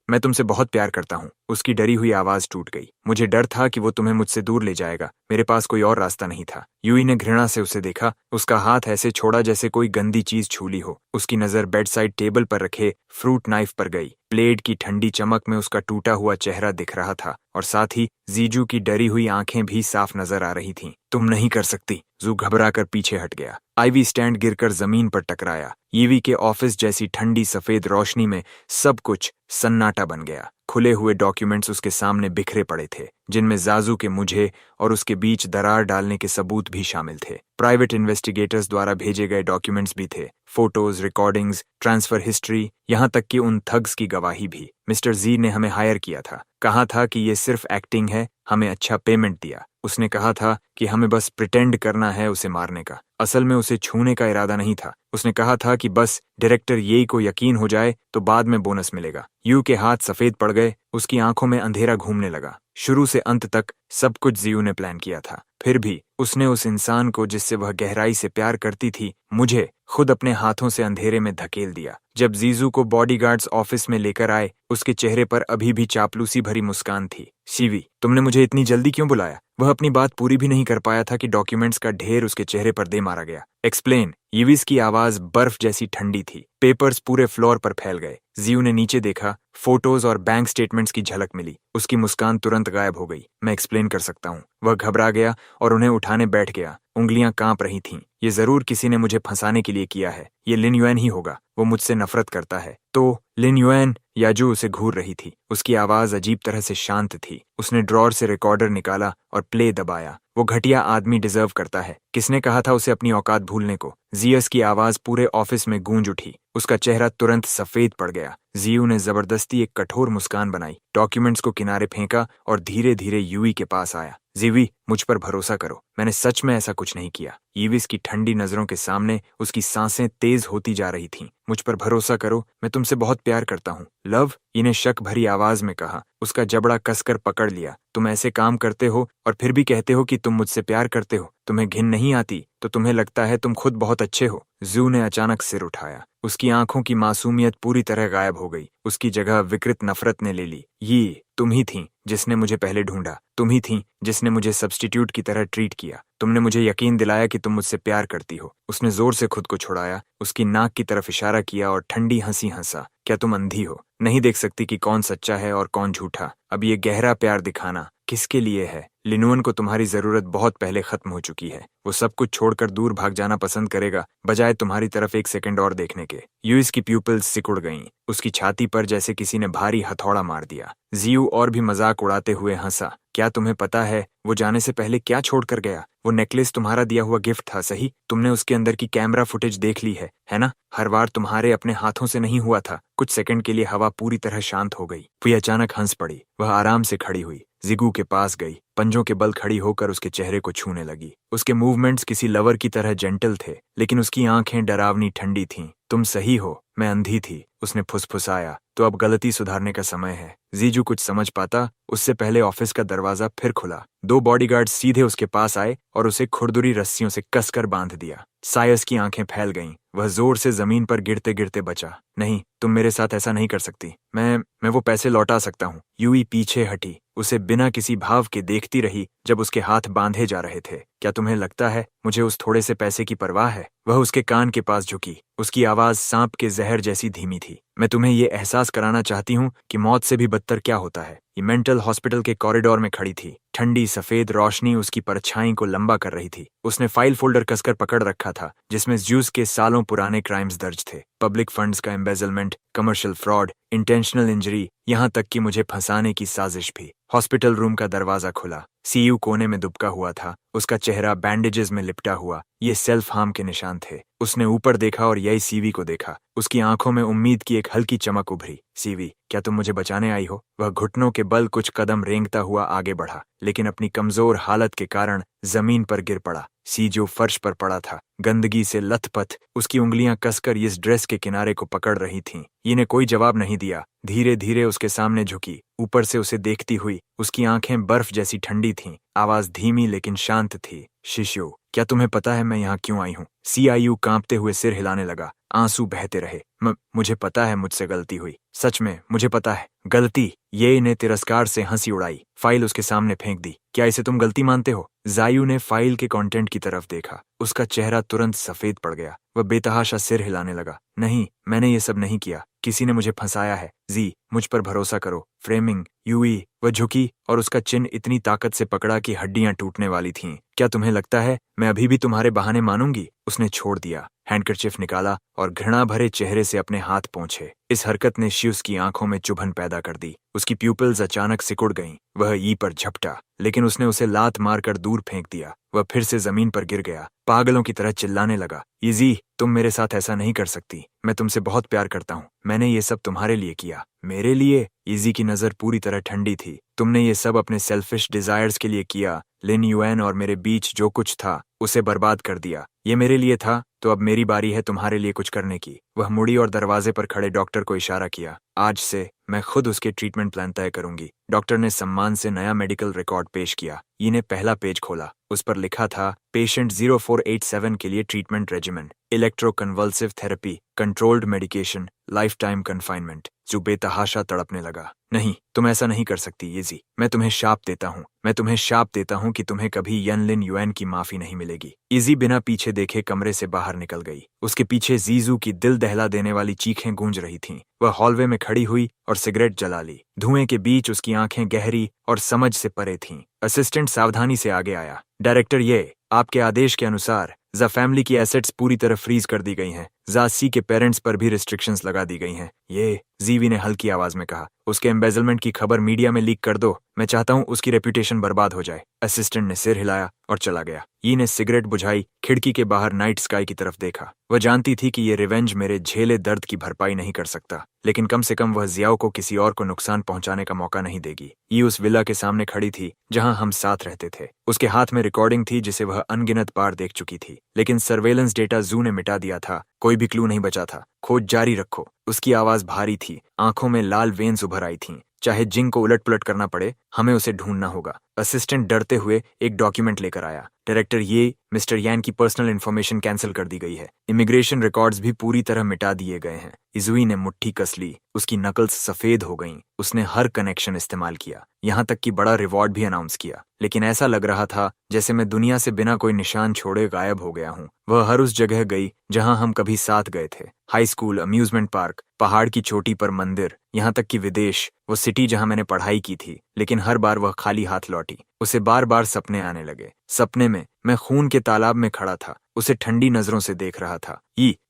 मैं तुमसे बहुत प्यार करता हूँ। उसकी डरी हुई आवाज टूट गई। मुझे डर था कि वो तुम्हें मुझसे दूर ले जाएगा। मेरे पास कोई और रास्ता नहीं था। यूई ने घृणा से उसे देखा। उसका हाथ ऐसे छोड़ा जैसे कोई गंदी चीज छू ली हो। उसकी नजर बेडसाइड टेबल पर रखे फ्रूट नाइफ पर गई। ब्लेड की ठंडी चमक में उसका टूटा हुआ चेहरा दिख रहा था, और साथ ही जीजू की डरी हुई आंखें भी साफ नजर आ रही थीं। तुम नहीं कर सकती। जू घबराकर पीछे हट गया। आईवी स्टैंड गिरकर जमीन पर टकराया। ईवी के ऑफिस जैसी ठंडी सफेद रोशनी में सब कुछ सन्नाटा बन गया। खुले हुए डॉक्यूमेंट्स उसके सामने बिखरे पड़े थे, जिनमें जाजू के मुझे और उसके बीच दरार डालने के सबूत भी शामिल थे। प्राइवेट इन्वेस्टिगेटर्स द्वारा भेजे गए डॉक्यूमेंट्स भी थे। फोटोज, रिकॉर्डिंग्स, ट्रांसफर हिस्ट्री, यहाँ तक कि उन थग्स की गवाही भी। मिस्टर जी ने हमें हायर किया था। कहा था कि ये सिर्फ एक्टिंग है। हमें अच्छा पेमेंट दिया। उसने कहा था कि हमें बस प्रिटेंड करना है उसे मारने का। असल में उसे छूने का इरादा नहीं था। उसने कहा था कि बस डायरेक्टर येई को यकीन हो जाए तो बाद में बोनस मिलेगा। यू के हाथ सफेद पड़ गए। उसकी आंखों में अंधेरा घूमने लगा। शुरू से अंत तक सब कुछ जियू ने प्लान किया था। फिर भी उसने उस इंसान को जिससे वह गहराई से प्यार करती थी, मुझे खुद अपने हाथों से अंधेरे में धकेल दिया। जब जीजू को बॉडीगार्ड्स ऑफिस में लेकर आए, उसके चेहरे पर अभी भी चापलूसी भरी मुस्कान थी। शिवी, तुमने मुझे इतनी जल्दी क्यों बुलाया? वह अपनी बात पूरी भी नहीं कर पाया था कि डॉक्यूमेंट्स का ढेर उसके चेहरे पर दे मारा गया। एक्सप्लेन। ईविस की आवाज बर्फ जैसी ठंडी थी। पेपर्स पूरे फ्लोर पर फैल गए। जियू ने नीचे देखा। फोटोज और बैंक स्टेटमेंट्स की झलक मिली। उसकी मुस्कान तुरंत गायब हो गई। मैं एक्सप्लेन कर सकता हूँ। वह घबरा गया और उन्हें उठाने बैठ गया। उंगलियां कांप रही थीं। ये जरूर किसी ने मुझे फंसाने के लिए किया है। ये लिन युएन ही होगा। वो मुझसे नफरत करता है। तो लिन युएन? याजू उसे घूर रही थी। उसकी आवाज अजीब तरह से शांत थी। उसने ड्रॉर से रिकॉर्डर निकाला और प्ले दबाया। वो घटिया आदमी डिजर्व करता है। किसने कहा था उसे अपनी औकात भूलने को? जियस की आवाज पूरे ऑफिस में गूंज उठी। उसका चेहरा तुरंत सफेद पड़ गया। जियू ने जबरदस्ती एक कठोर मुस्कान बनाई, डॉक्यूमेंट्स को किनारे फेंका और धीरे धीरे यूई के पास आया। जीवी, मुझ पर भरोसा करो। मैंने सच में ऐसा कुछ नहीं किया। ईविस की ठंडी नजरों के सामने उसकी सांसें तेज होती जा रही थीं। मुझ पर भरोसा करो। मैं तुमसे बहुत प्यार करता हूँ। लव? इन्हें शक भरी आवाज में कहा। उसका जबड़ा कसकर पकड़ लिया। तुम ऐसे काम करते हो और फिर भी कहते हो कि तुम मुझसे प्यार करते हो। तुम्हें घिन नहीं आती? तो तुम्हें लगता है तुम खुद बहुत अच्छे हो। जू ने अचानक सिर उठाया। उसकी आंखों की मासूमियत पूरी तरह गायब हो गई। उसकी जगह विकृत नफरत ने ले ली। ये तुम ही थी जिसने मुझे पहले ढूंढा। तुम ही थी जिसने मुझे सब्स्टिट्यूट की तरह ट्रीट किया। तुमने मुझे यकीन दिलाया कि तुम मुझसे प्यार करती हो। उसने जोर से खुद को छुड़ाया, उसकी नाक की तरफ इशारा किया और ठंडी हंसी हंसा। क्या तुम अंधी हो? नहीं देख सकती कि कौन सच्चा है और कौन झूठा? अब ये गहरा प्यार दिखाना किसके लिए है? लिनुअन को तुम्हारी जरूरत बहुत पहले खत्म हो चुकी है। वो सब कुछ छोड़कर दूर भाग जाना पसंद करेगा, बजाय तुम्हारी तरफ एक सेकंड और देखने के। यूइस की प्यूपिल्स सिकुड़ गईं। उसकी छाती पर जैसे किसी ने भारी हथौड़ा मार दिया। जियू और भी मजाक उड़ाते हुए हंसा। क्या तुम्हें पता है वो जाने से पहले क्या छोड़कर गया? वो नेकलेस तुम्हारा दिया हुआ गिफ्ट था, सही? तुमने उसके अंदर की कैमरा फुटेज देख ली है ना? हर बार तुम्हारे अपने हाथों से नहीं हुआ था। कुछ सेकंड के लिए हवा पूरी तरह शांत हो गई। वो अचानक हंस पड़ी। वह आराम से खड़ी हुई, जिगू के पास गई, पंजों के बल खड़ी होकर उसके चेहरे को छूने लगी। उसके मूवमेंट्स किसी लवर की तरह जेंटल थे, लेकिन उसकी आंखें डरावनी ठंडी थीं। तुम सही हो, मैं अंधी थी, उसने फुसफुसाया। तो अब गलती सुधारने का समय है। जीजू कुछ समझ पाता उससे पहले ऑफिस का दरवाजा फिर खुला। 2 बॉडीगार्ड सीधे उसके पास आए और उसे खुरदुरी रस्सियों से कसकर बांध दिया। सायस की आंखें फैल गईं। वह जोर से जमीन पर गिरते गिरते बचा। नहीं, तुम मेरे साथ ऐसा नहीं कर सकती। मैं वो पैसे लौटा सकता हूँ। यूई पीछे हटी, उसे बिना किसी भाव के देखती रही जब उसके हाथ बांधे जा रहे थे। क्या तुम्हें लगता है मुझे उस थोड़े से पैसे की परवाह है? वह उसके कान के पास झुकी। उसकी आवाज सांप के जहर जैसी धीमी थी। मैं तुम्हें ये एहसास कराना चाहती हूँ कि मौत से भी बदतर क्या होता है। ये मेंटल हॉस्पिटल के कॉरिडोर में खड़ी थी, ठंडी सफेद रोशनी उसकी परछाई को लंबा कर रही थी। उसने फाइल फोल्डर कसकर पकड़ रखा था जिसमें ज्यूस के सालों पुराने क्राइम्स दर्ज थे। पब्लिक फंड्स का embezzlement, commercial fraud, intentional injury, यहाँ तक कि मुझे फंसाने की साजिश भी। हॉस्पिटल रूम का दरवाजा खुला। सीयू कोने में दुबका हुआ था, उसका चेहरा बैंडेजेस में लिपटा हुआ। ये सेल्फ हार्म के निशान थे। उसने ऊपर देखा और यही सीवी को देखा। उसकी आंखों में उम्मीद की एक हल्की चमक उभरी। सीवी, क्या तुम मुझे बचाने आई हो? वह घुटनों के बल कुछ कदम रेंगता हुआ आगे बढ़ा, लेकिन अपनी कमजोर हालत के कारण जमीन पर गिर पड़ा। सी जो फर्श पर पड़ा था, गंदगी से लथपथ, उसकी उंगलियां कसकर इस ड्रेस के किनारे को पकड़ रही थीं। इन्हें कोई जवाब नहीं दिया। धीरे धीरे उसके सामने झुकी, ऊपर से उसे देखती हुई। उसकी आंखें बर्फ जैसी ठंडी थीं, आवाज धीमी लेकिन शांत थी। शिशु, क्या तुम्हें पता है मैं यहाँ क्यों आई हूँ? सीआईयू कांपते हुए सिर हिलाने लगा। आंसू बहते रहे। मुझे पता है मुझसे गलती हुई, सच में मुझे पता है। गलती? ये ने तिरस्कार से हंसी उड़ाई। फाइल उसके सामने फेंक दी। क्या इसे तुम गलती मानते हो? जायू ने फाइल के कंटेंट की तरफ देखा। उसका चेहरा तुरंत सफेद पड़ गया। वह बेतहाशा सिर हिलाने लगा। नहीं, मैंने ये सब नहीं किया। किसी ने मुझे फंसाया है। जी, मुझ पर भरोसा करो। फ्रेमिंग, यूई। वह झुकी और उसका चिन्ह इतनी ताकत से पकड़ा कि हड्डियां टूटने वाली थीं। क्या तुम्हें लगता है मैं अभी भी तुम्हारे बहाने मानूंगी? उसने छोड़ दिया। हैंडकरचिफ निकाला और घृणा भरे चेहरे से अपने हाथ पोंछे। इस हरकत ने शिव की आंखों में चुभन पैदा कर दी। उसकी प्यूपिल्स अचानक सिकुड़ गईं। वह ई पर झपटा, लेकिन उसने उसे लात मारकर दूर फेंक दिया। वह फिर से जमीन पर गिर गया, पागलों की तरह चिल्लाने लगा। इजी, तुम मेरे साथ ऐसा नहीं कर सकती। मैं तुमसे बहुत प्यार करता हूँ। मैंने ये सब तुम्हारे लिए किया। मेरे लिए? इजी की नजर पूरी तरह ठंडी थी। तुमने ये सब अपने सेल्फिश डिजायर्स के लिए किया। लिन युएन और मेरे बीच जो कुछ था उसे बर्बाद कर दिया। ये मेरे लिए था, तो अब मेरी बारी है तुम्हारे लिए कुछ करने की। वह मुड़ी और दरवाजे पर खड़े डॉक्टर को इशारा किया। आज से मैं खुद उसके ट्रीटमेंट प्लान तय करूंगी। डॉक्टर ने सम्मान से नया मेडिकल रिकॉर्ड पेश किया। ने पहला पेज खोला। उस पर लिखा था, पेशेंट 0487 के लिए treatment regiment, electroconvulsive therapy, controlled medication, life time confinement. जो बेतहाशा तड़पने लगा। नहीं, तुम ऐसा नहीं कर सकती येजी। मैं तुम्हें शाप देता हूँ। मैं तुम्हें शाप देता हूँ कि तुम्हें कभी लिन युएन की माफी नहीं मिलेगी। इजी बिना पीछे देखे कमरे से बाहर निकल गई। उसके पीछे जीजू की दिल दहला देने वाली चीखें गूंज रही थीं। वह हॉलवे में खड़ी हुई और सिगरेट जला ली। धुएं के बीच उसकी आंखें गहरी और समझ से परे थीं। असिस्टेंट सावधानी से आगे आया। डायरेक्टर, ये आपके आदेश के अनुसार जा फैमिली की एसेट्स पूरी तरह फ्रीज कर दी गई हैं। जासी के पेरेंट्स पर भी रिस्ट्रिक्शंस लगा दी गई हैं। ये जीवी ने हल्की आवाज में कहा। उसके एम्बेजलमेंट की खबर मीडिया में लीक कर दो। मैं चाहता हूं उसकी रेपुटेशन बर्बाद हो जाए। असिस्टेंट ने सिर हिलाया और चला गया। ने सिगरेट बुझाई, खिड़की के बाहर नाइट स्काई की तरफ देखा। वह जानती थी कि ये रिवेंज मेरे झेले दर्द की भरपाई नहीं कर सकता, लेकिन कम से कम वह जियाओ को किसी और को नुकसान पहुंचाने का मौका नहीं देगी। ये उस विला के सामने खड़ी थी जहां हम साथ रहते थे। उसके हाथ में रिकॉर्डिंग थी जिसे वह अनगिनत बार देख चुकी थी, लेकिन सर्वेलेंस डेटा जू ने मिटा दिया था। कोई भी क्लू नहीं बचा था। खोज जारी रखो। उसकी आवाज भारी थी, आंखों में लाल वेन्स उभर आई थीं। चाहे जिंग को उलट पुलट करना पड़े, हमें उसे ढूंढना होगा। असिस्टेंट डरते हुए एक डॉक्यूमेंट लेकर आया। डायरेक्टर, ये मिस्टर यान की पर्सनल इन्फॉर्मेशन कैंसिल कर दी गई है। इमिग्रेशन रिकॉर्ड्स भी पूरी तरह मिटा दिए गए हैं। इजुई ने मुट्ठी कस ली। उसकी नकल्स सफेद हो गईं। उसने हर कनेक्शन इस्तेमाल किया, यहाँ तक कि बड़ा रिवॉर्ड भी अनाउंस किया, लेकिन ऐसा लग रहा था जैसे मैं दुनिया से बिना कोई निशान छोड़े गायब हो गया हूँ। वह हर उस जगह गई जहां हम कभी साथ गए थे। हाई स्कूल, अम्यूजमेंट पार्क, पहाड़ की चोटी पर मंदिर, यहाँ तक कि विदेश, वो सिटी जहां मैंने पढ़ाई की थी। लेकिन हर बार वह खाली हाथ लौटी। उसे बार बार सपने आने लगे। सपने में मैं खून के तालाब में खड़ा था, उसे ठंडी नजरों से देख रहा था।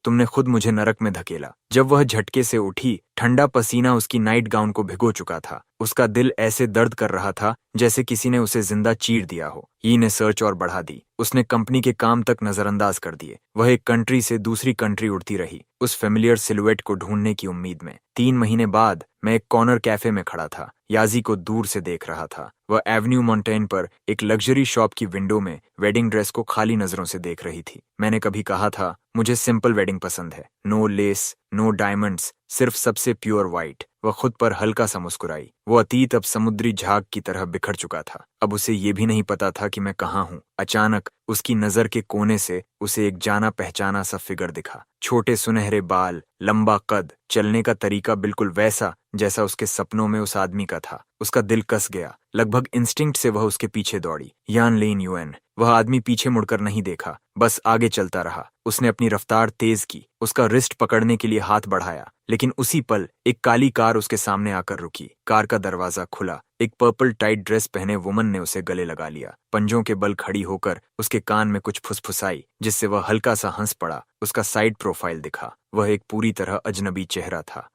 तुमने खुद मुझे नरक में धकेला। जब वह झटके से उठी, ठंडा पसीना उसकी नाइट गाउन को भिगो चुका था। उसका दिल ऐसे दर्द कर रहा था जैसे किसी ने उसे जिंदा चीर दिया हो। ने सर्च और बढ़ा दी। उसने कंपनी के काम तक नजरअंदाज कर दिए। वह एक कंट्री से दूसरी कंट्री उड़ती रही, उस फेमिलियर सिलुएट को ढूंढने की उम्मीद में। 3 महीने बाद मैं एक कॉर्नर कैफे में खड़ा था, याजी को दूर से देख रहा था। वह एवेन्यू मॉन्टेन पर एक लग्जरी शॉप की विंडो में वेडिंग ड्रेस को खाली नजरों से देख रही थी। मैंने कभी कहा था, मुझे सिंपल वेडिंग पसंद है। नो लेस, नो डायमंड्स, सिर्फ सबसे प्योर व्हाइट। वह खुद पर हल्का सा मुस्कुराई। वो अतीत अब समुद्री झाग की तरह बिखर चुका था। अब उसे ये भी नहीं पता था कि मैं कहाँ हूँ। अचानक उसकी नजर के कोने से उसे एक जाना पहचाना सा फिगर दिखा। छोटे सुनहरे बाल, लंबा कद, चलने का तरीका बिल्कुल वैसा जैसा उसके सपनों में उस आदमी का था। उसका दिल कस गया। लगभग इंस्टिंक्ट से वह उसके पीछे दौड़ी। लिन युएन। वह आदमी पीछे मुड़कर नहीं देखा, बस आगे चलता रहा। उसने अपनी रफ्तार तेज की, उसका रिस्ट पकड़ने के लिए हाथ बढ़ाया, लेकिन उसी पल एक काली कार उसके सामने आकर रुकी। कार का दरवाजा खुला। एक पर्पल टाइट ड्रेस पहने वुमन ने उसे गले लगा लिया। पंजों के बल खड़ी होकर उसके कान में कुछ फुसफुसाई, जिससे वह हल्का सा हंस पड़ा। उसका साइड प्रोफाइल दिखा। वह एक पूरी तरह अजनबी चेहरा था।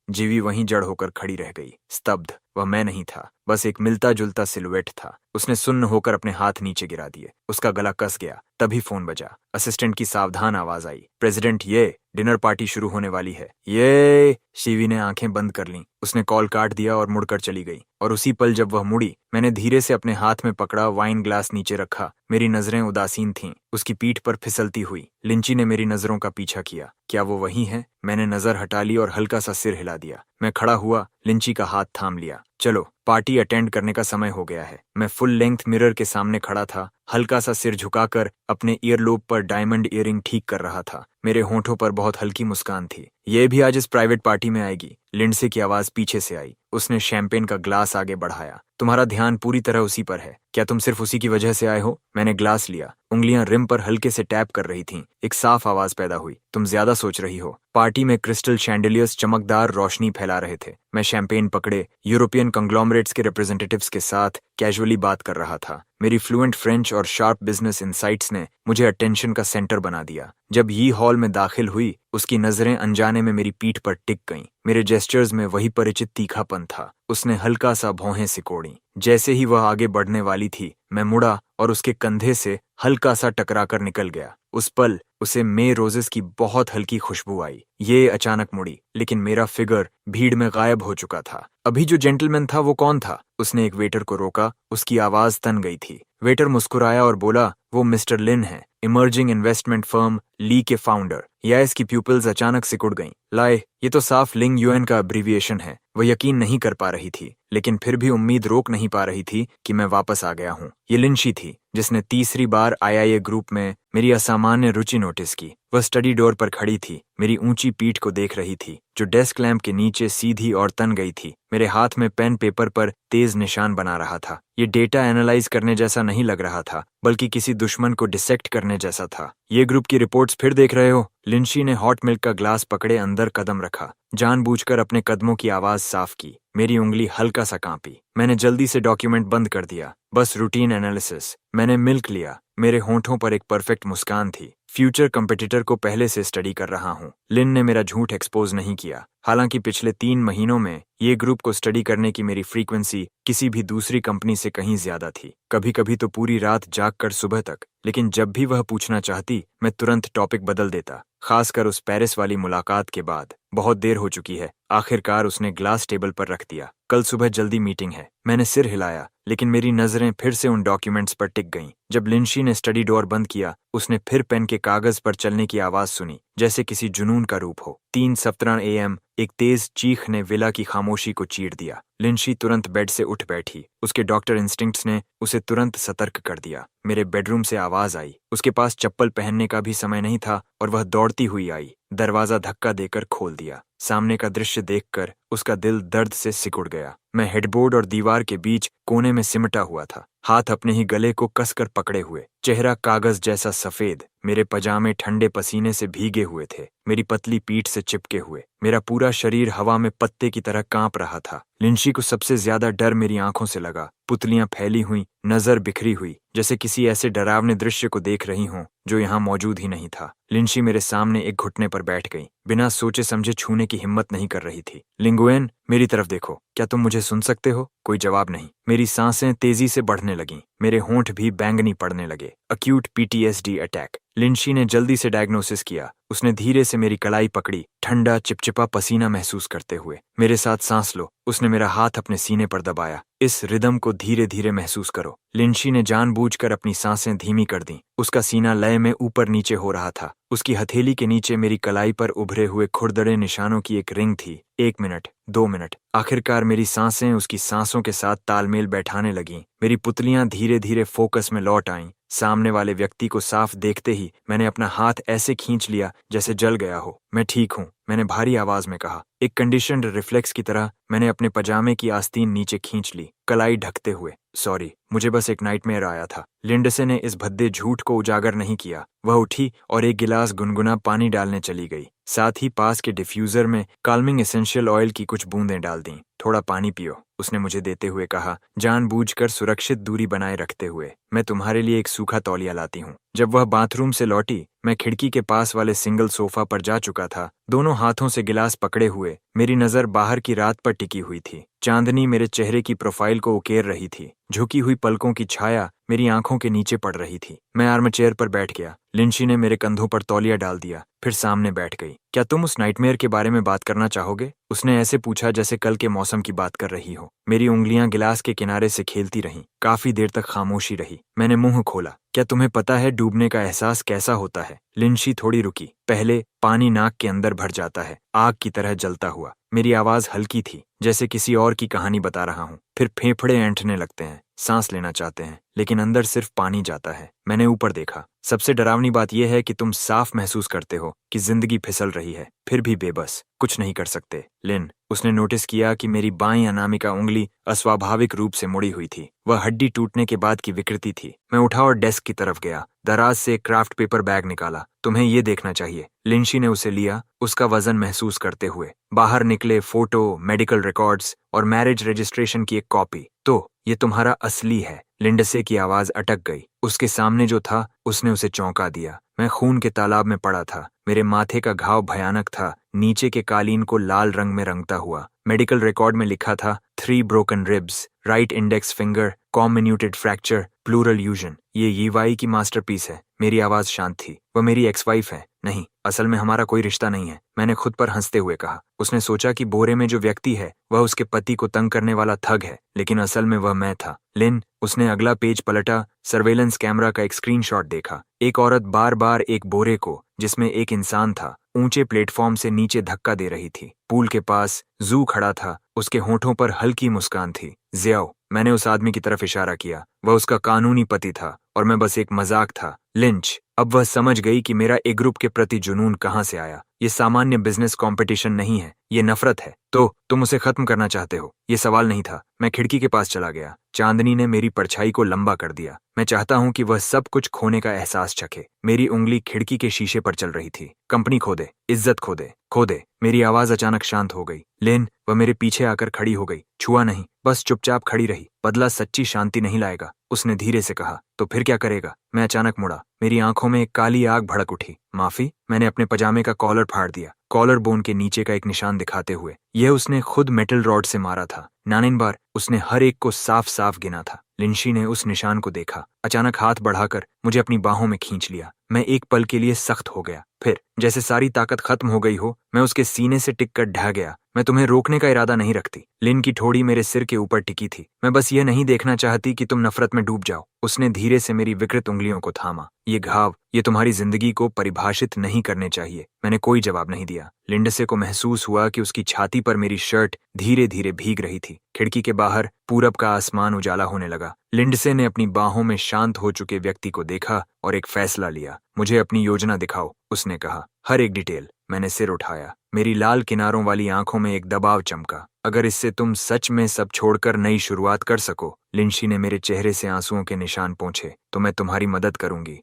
जीवी वहीं जड़ होकर खड़ी रह गई, स्तब्ध। वह मैं नहीं था, बस एक मिलता जुलता सिलुएट था। उसने सुन्न होकर अपने हाथ नीचे गिरा दिए। उसका गला कस गया। तभी फोन बजा। असिस्टेंट की सावधान आवाज आई, प्रेसिडेंट, ये डिनर पार्टी शुरू होने वाली है। ये शिवी ने आंखें बंद कर लीं। उसने कॉल काट दिया और मुड़कर चली गई। और उसी पल जब वह मुड़ी, मैंने धीरे से अपने हाथ में पकड़ा वाइन ग्लास नीचे रखा। मेरी नजरें उदासीन थीं। उसकी पीठ पर फिसलती हुई लिंची ने मेरी नजरों का पीछा किया। क्या वो वही है? मैंने नजर हटा ली और हल्का सा सिर हिला दिया। मैं खड़ा हुआ, लिंची का हाथ थाम लिया। चलो, पार्टी अटेंड करने का समय हो गया है। मैं फुल लेंथ मिरर के सामने खड़ा था, हल्का सा सिर झुकाकर अपने ईयरलोब पर डायमंड ईयरिंग ठीक कर रहा था। मेरे होंठों पर बहुत हल्की मुस्कान थी। ये भी आज इस प्राइवेट पार्टी में आएगी। लिंडसे की आवाज पीछे से आई। उसने शैंपेन का ग्लास आगे बढ़ाया। तुम्हारा ध्यान पूरी तरह उसी पर है। क्या तुम सिर्फ उसी की वजह से आए हो? मैंने ग्लास लिया। उंगलियां रिम पर हल्के से टैप कर रही थीं। एक साफ आवाज पैदा हुई, तुम ज्यादा सोच रही हो। पार्टी में क्रिस्टल शैंडलियर्स चमकदार रोशनी फैला रहे थे। मैं शैंपेन पकड़े यूरोपियन कंग्लोमरेट्स के रिप्रेजेंटेटिव्स के साथ कैजुअली बात कर रहा था। मेरी फ्लुएंट फ्रेंच और शार्प बिजनेस इनसाइट्स ने मुझे अटेंशन का सेंटर बना दिया। जब ये हॉल में दाखिल हुई, उसकी नजरें अनजाने में मेरी पीठ पर टिक गईं। मेरे जेस्चर्स में वही परिचित तीखापन था। उसने हल्का सा भौहें सिकोड़ी। जैसे ही वह आगे बढ़ने वाली थी, मैं मुड़ा और उसके कंधे से हल्का सा टकराकर निकल गया। उस पल उसे मे रोजेस की बहुत हल्की खुशबू आई। ये अचानक मुड़ी, लेकिन मेरा फिगर भीड़ में गायब हो चुका था। अभी जो जेंटलमैन था वो कौन था? उसने एक वेटर को रोका। उसकी आवाज तन गई थी। वेटर मुस्कुराया और बोला, वो मिस्टर लिन है, इमर्जिंग इन्वेस्टमेंट फर्म ली के फाउंडर। या इसकी प्यूपिल्स अचानक सिकुड़ गईं। लाए, ये तो साफ लिंग यूएन का अब्रीविएशन है। वह यकीन नहीं कर पा रही थी, लेकिन फिर भी उम्मीद रोक नहीं पा रही थी कि मैं वापस आ गया हूँ। ये लिंशी थी, जिसने तीसरी बार आईआईए ग्रुप में मेरी असामान्य रुचि नोटिस की। वह स्टडी डोर पर खड़ी थी, मेरी ऊंची पीठ को देख रही थी, जो डेस्क लैंप के नीचे सीधी और तन गई थी। मेरे हाथ में पेन पेपर पर तेज निशान बना रहा था। ये डेटा एनालाइज करने जैसा नहीं लग रहा था, बल्कि किसी दुश्मन को डिसेक्ट करने जैसा था। ये ग्रुप की रिपोर्ट्स फिर देख रहे हो? लिंशी ने हॉट मिल्क का ग्लास पकड़े अंदर कदम रखा। जानबूझकर अपने कदमों की आवाज साफ की। मेरी उंगली हल्का सा कांपी। मैंने जल्दी से डॉक्यूमेंट बंद कर दिया। बस रूटीन एनालिसिस। मैंने मिल्क लिया। मेरे होंठों पर एक परफेक्ट मुस्कान थी। फ्यूचर कंपटीटर को पहले से स्टडी कर रहा हूँ। लिन ने मेरा झूठ एक्सपोज नहीं किया। हालांकि पिछले 3 महीनों में ये ग्रुप को स्टडी करने की मेरी फ्रीक्वेंसी किसी भी दूसरी कंपनी से कहीं ज्यादा थी। कभी कभी तो पूरी रात जागकर सुबह तक। लेकिन जब भी वह पूछना चाहती, मैं तुरंत टॉपिक बदल देता, खासकर उस पेरिस वाली मुलाकात के बाद। बहुत देर हो चुकी है। आखिरकार उसने ग्लास टेबल पर रख दिया। कल सुबह जल्दी मीटिंग है। मैंने सिर हिलाया, लेकिन मेरी नजरें फिर से उन डॉक्यूमेंट्स पर टिक गईं। जब लिंशी ने स्टडी डोर बंद किया, उसने फिर पेन के कागज पर चलने की आवाज सुनी, जैसे किसी जुनून का रूप हो। 3:17 AM एक तेज चीख ने विला की खामोशी को चीर दिया। लिंशी तुरंत बेड से उठ बैठी। उसके डॉक्टर इंस्टिंक्ट्स ने उसे तुरंत सतर्क कर दिया। मेरे बेडरूम से आवाज आई। उसके पास चप्पल पहनने का भी समय नहीं था और वह दौड़ती हुई आई। दरवाजा धक्का देकर खोल दिया। सामने का दृश्य देखकर उसका दिल दर्द से सिकुड़ गया। मैं हेडबोर्ड और दीवार के बीच कोने में सिमटा हुआ था, हाथ अपने ही गले को कसकर पकड़े हुए, चेहरा कागज जैसा सफेद। मेरे पजामे ठंडे पसीने से भीगे हुए थे, मेरी पतली पीठ से चिपके हुए। मेरा पूरा शरीर हवा में पत्ते की तरह कांप रहा था। लिंशी को सबसे ज्यादा डर मेरी आंखों से लगा। पुतलियां फैली हुई, नजर बिखरी हुई, जैसे किसी ऐसे डरावने दृश्य को देख रही हों जो यहाँ मौजूद ही नहीं था। लिंशी मेरे सामने एक घुटने पर बैठ गई, बिना सोचे समझे छूने की हिम्मत नहीं कर रही थी। लिंगुएन, मेरी तरफ देखो, क्या तुम मुझे सुन सकते हो? कोई जवाब नहीं। मेरी सांसें तेजी से बढ़ने लगीं, मेरे होंठ भी बैंगनी पड़ने लगे। Acute PTSD attack. लिंशी ने जल्दी से डायग्नोसिस किया। उसने धीरे से मेरी कलाई पकड़ी, ठंडा चिपचिपा पसीना महसूस करते हुए। मेरे साथ सांस लो। उसने मेरा हाथ अपने सीने पर दबाया। इस रिदम को धीरे धीरे महसूस करो। लिंशी ने जानबूझकर अपनी सांसें धीमी कर दी। उसका सीना लय में ऊपर नीचे हो रहा था। उसकी हथेली के नीचे मेरी कलाई पर उभरे हुए खुरदरे निशानों की एक रिंग थी। 1 मिनट, 2 मिनट। आखिरकार मेरी सांसें उसकी सांसों के साथ तालमेल बैठाने लगीं। मेरी पुतलियां धीरे धीरे फोकस में लौट आईं। सामने वाले व्यक्ति को साफ देखते ही मैंने अपना हाथ ऐसे खींच लिया जैसे जल गया हो। मैं ठीक हूँ, मैंने भारी आवाज में कहा। एक कंडीशन्ड रिफ्लेक्स की तरह मैंने अपने पजामे की आस्तीन नीचे खींच ली, कलाई ढकते हुए। सॉरी, मुझे बस एक नाइटमेयर आया था। लिंडसे ने इस भद्दे झूठ को उजागर नहीं किया। वह उठी और एक गिलास गुनगुना पानी डालने चली गई। साथ ही पास के डिफ्यूजर में काल्मिंग एसेंशियल ऑयल की कुछ बूंदें डाल दी। थोड़ा पानी पियो, उसने मुझे देते हुए कहा, जानबूझकर सुरक्षित दूरी बनाए रखते हुए। मैं तुम्हारे लिए एक सूखा तौलिया लाती हूँ। जब वह बाथरूम से लौटी, मैं खिड़की के पास वाले सिंगल सोफा पर जा चुका था, दोनों हाथों से गिलास पकड़े हुए। मेरी नजर बाहर की रात पर टिकी हुई थी। चांदनी मेरे चेहरे की प्रोफाइल को उकेर रही थी। झुकी हुई पलकों की छाया मेरी आंखों के नीचे पड़ रही थी। मैं आर्म चेयर पर बैठ गया। लिंशी ने मेरे कंधों पर तौलिया डाल दिया, फिर सामने बैठ गई। क्या तुम उस नाइटमेयर के बारे में बात करना चाहोगे? उसने ऐसे पूछा जैसे कल के मौसम की बात कर रही हो। मेरी उंगलियां गिलास के किनारे से खेलती रहीं। काफी देर तक खामोशी रही। मैंने मुंह खोला। क्या तुम्हें पता है डूबने का एहसास कैसा होता है? लिंशी थोड़ी रुकी। पहले पानी नाक के अंदर भर जाता है, आग की तरह जलता हुआ। मेरी आवाज हल्की थी, जैसे किसी और की कहानी बता रहा हूँ। फिर फेफड़े ऐंठने लगते हैं, सांस लेना चाहते हैं, लेकिन अंदर सिर्फ पानी जाता है। मैंने ऊपर देखा। सबसे डरावनी बात यह है कि तुम साफ महसूस करते हो कि जिंदगी फिसल रही है, फिर भी बेबस, कुछ नहीं कर सकते। लिन, उसने नोटिस किया कि मेरी बाईं अनामिका उंगली अस्वाभाविक रूप से मुड़ी हुई थी। वह हड्डी टूटने के बाद की विकृति थी। मैं उठा और डेस्क की तरफ गया। दराज से एक क्राफ्ट पेपर बैग निकाला। तुम्हें ये देखना चाहिए। लिंशी ने उसे लिया, उसका वजन महसूस करते हुए। बाहर निकले फोटो, मेडिकल रिकॉर्ड्स और मैरिज रजिस्ट्रेशन की एक कॉपी। तो ये तुम्हारा असली है। लिंडसे की आवाज अटक गई। उसके सामने जो था उसने उसे चौंका दिया। मैं खून के तालाब में पड़ा था। मेरे माथे का घाव भयानक था, नीचे के कालीन को लाल रंग में रंगता हुआ। मेडिकल रिकॉर्ड में लिखा था 3 broken ribs, right index finger, comminuted fracture, pleural effusion. ये यीवाई की मास्टरपीस है। मेरी आवाज शांत थी। वह मेरी एक्स वाइफ है। नहीं, असल में हमारा कोई रिश्ता नहीं है, मैंने खुद पर हंसते हुए कहा। उसने सोचा कि बोरे में जो व्यक्ति है वह उसके पति को तंग करने वाला ठग है, लेकिन असल में वह मैं था। लिन, उसने अगला पेज पलटा, सर्वेलेंस कैमरा का एक स्क्रीनशॉट देखा। एक औरत बार बार एक बोरे को, जिसमें एक इंसान था, ऊंचे प्लेटफॉर्म से नीचे धक्का दे रही थी। पूल के पास जू खड़ा था, उसके होठों पर हल्की मुस्कान थी। ज़ियाओ, मैंने उस आदमी की तरफ इशारा किया। वह उसका कानूनी पति था और मैं बस एक मजाक था। लिंच, अब वह समझ गई कि मेरा एक ग्रुप के प्रति जुनून कहां से आया। ये सामान्य बिजनेस कंपटीशन नहीं है, ये नफरत है। तो तुम उसे खत्म करना चाहते हो? ये सवाल नहीं था। मैं खिड़की के पास चला गया। चांदनी ने मेरी परछाई को लंबा कर दिया। मैं चाहता हूं कि वह सब कुछ खोने का एहसास चखे। मेरी उंगली खिड़की के शीशे पर चल रही थी। कंपनी खो दे, इज्जत खो दे, खो दे। मेरी आवाज अचानक शांत हो गई। लेन, वह मेरे पीछे आकर खड़ी हो गई। छुआ नहीं, बस चुपचाप खड़ी रही। बदला सच्ची शांति नहीं लाएगा, उसने धीरे से कहा। तो फिर क्या करेगा? मैं अचानक मुड़ा। मेरी आंखों में एक काली आग भड़क उठी। माफी? मैंने अपने पजामे का कॉलर फाड़ दिया, कॉलर बोन के नीचे का एक निशान दिखाते हुए। यह उसने खुद मेटल रॉड से मारा था। नानिन बार उसने हर एक को साफ साफ गिना था। लिंशी ने उस निशान को देखा, अचानक हाथ बढ़ाकर मुझे अपनी बाहों में खींच लिया। मैं एक पल के लिए सख्त हो गया, फिर जैसे सारी ताकत खत्म हो गई हो, मैं उसके सीने से टिककर ढह गया। मैं तुम्हें रोकने का इरादा नहीं रखती। लिन की ठोड़ी मेरे सिर के ऊपर टिकी थी। मैं बस यह नहीं देखना चाहती कि तुम नफरत में डूब जाओ। उसने धीरे से मेरी विकृत उंगलियों को थामा। ये घाव, ये तुम्हारी जिंदगी को परिभाषित नहीं करने चाहिए। मैंने कोई जवाब नहीं दिया। लिंडसे को महसूस हुआ कि उसकी छाती पर मेरी शर्ट धीरे धीरे भीग रही थी। खिड़की के बाहर पूरब का आसमान उजाला होने लगा। लिंडसे ने अपनी बाहों में शांत हो चुके व्यक्ति को देखा और एक फैसला लिया। मुझे अपनी योजना दिखाओ, उसने कहा। हर एक डिटेल। मैंने सिर उठाया। मेरी लाल किनारों वाली आंखों में एक दबाव चमका। अगर इससे तुम सच में सब छोड़कर नई शुरुआत कर सको, लिंशी ने मेरे चेहरे से आंसुओं के निशान पोंछे, तो मैं तुम्हारी मदद करूंगी।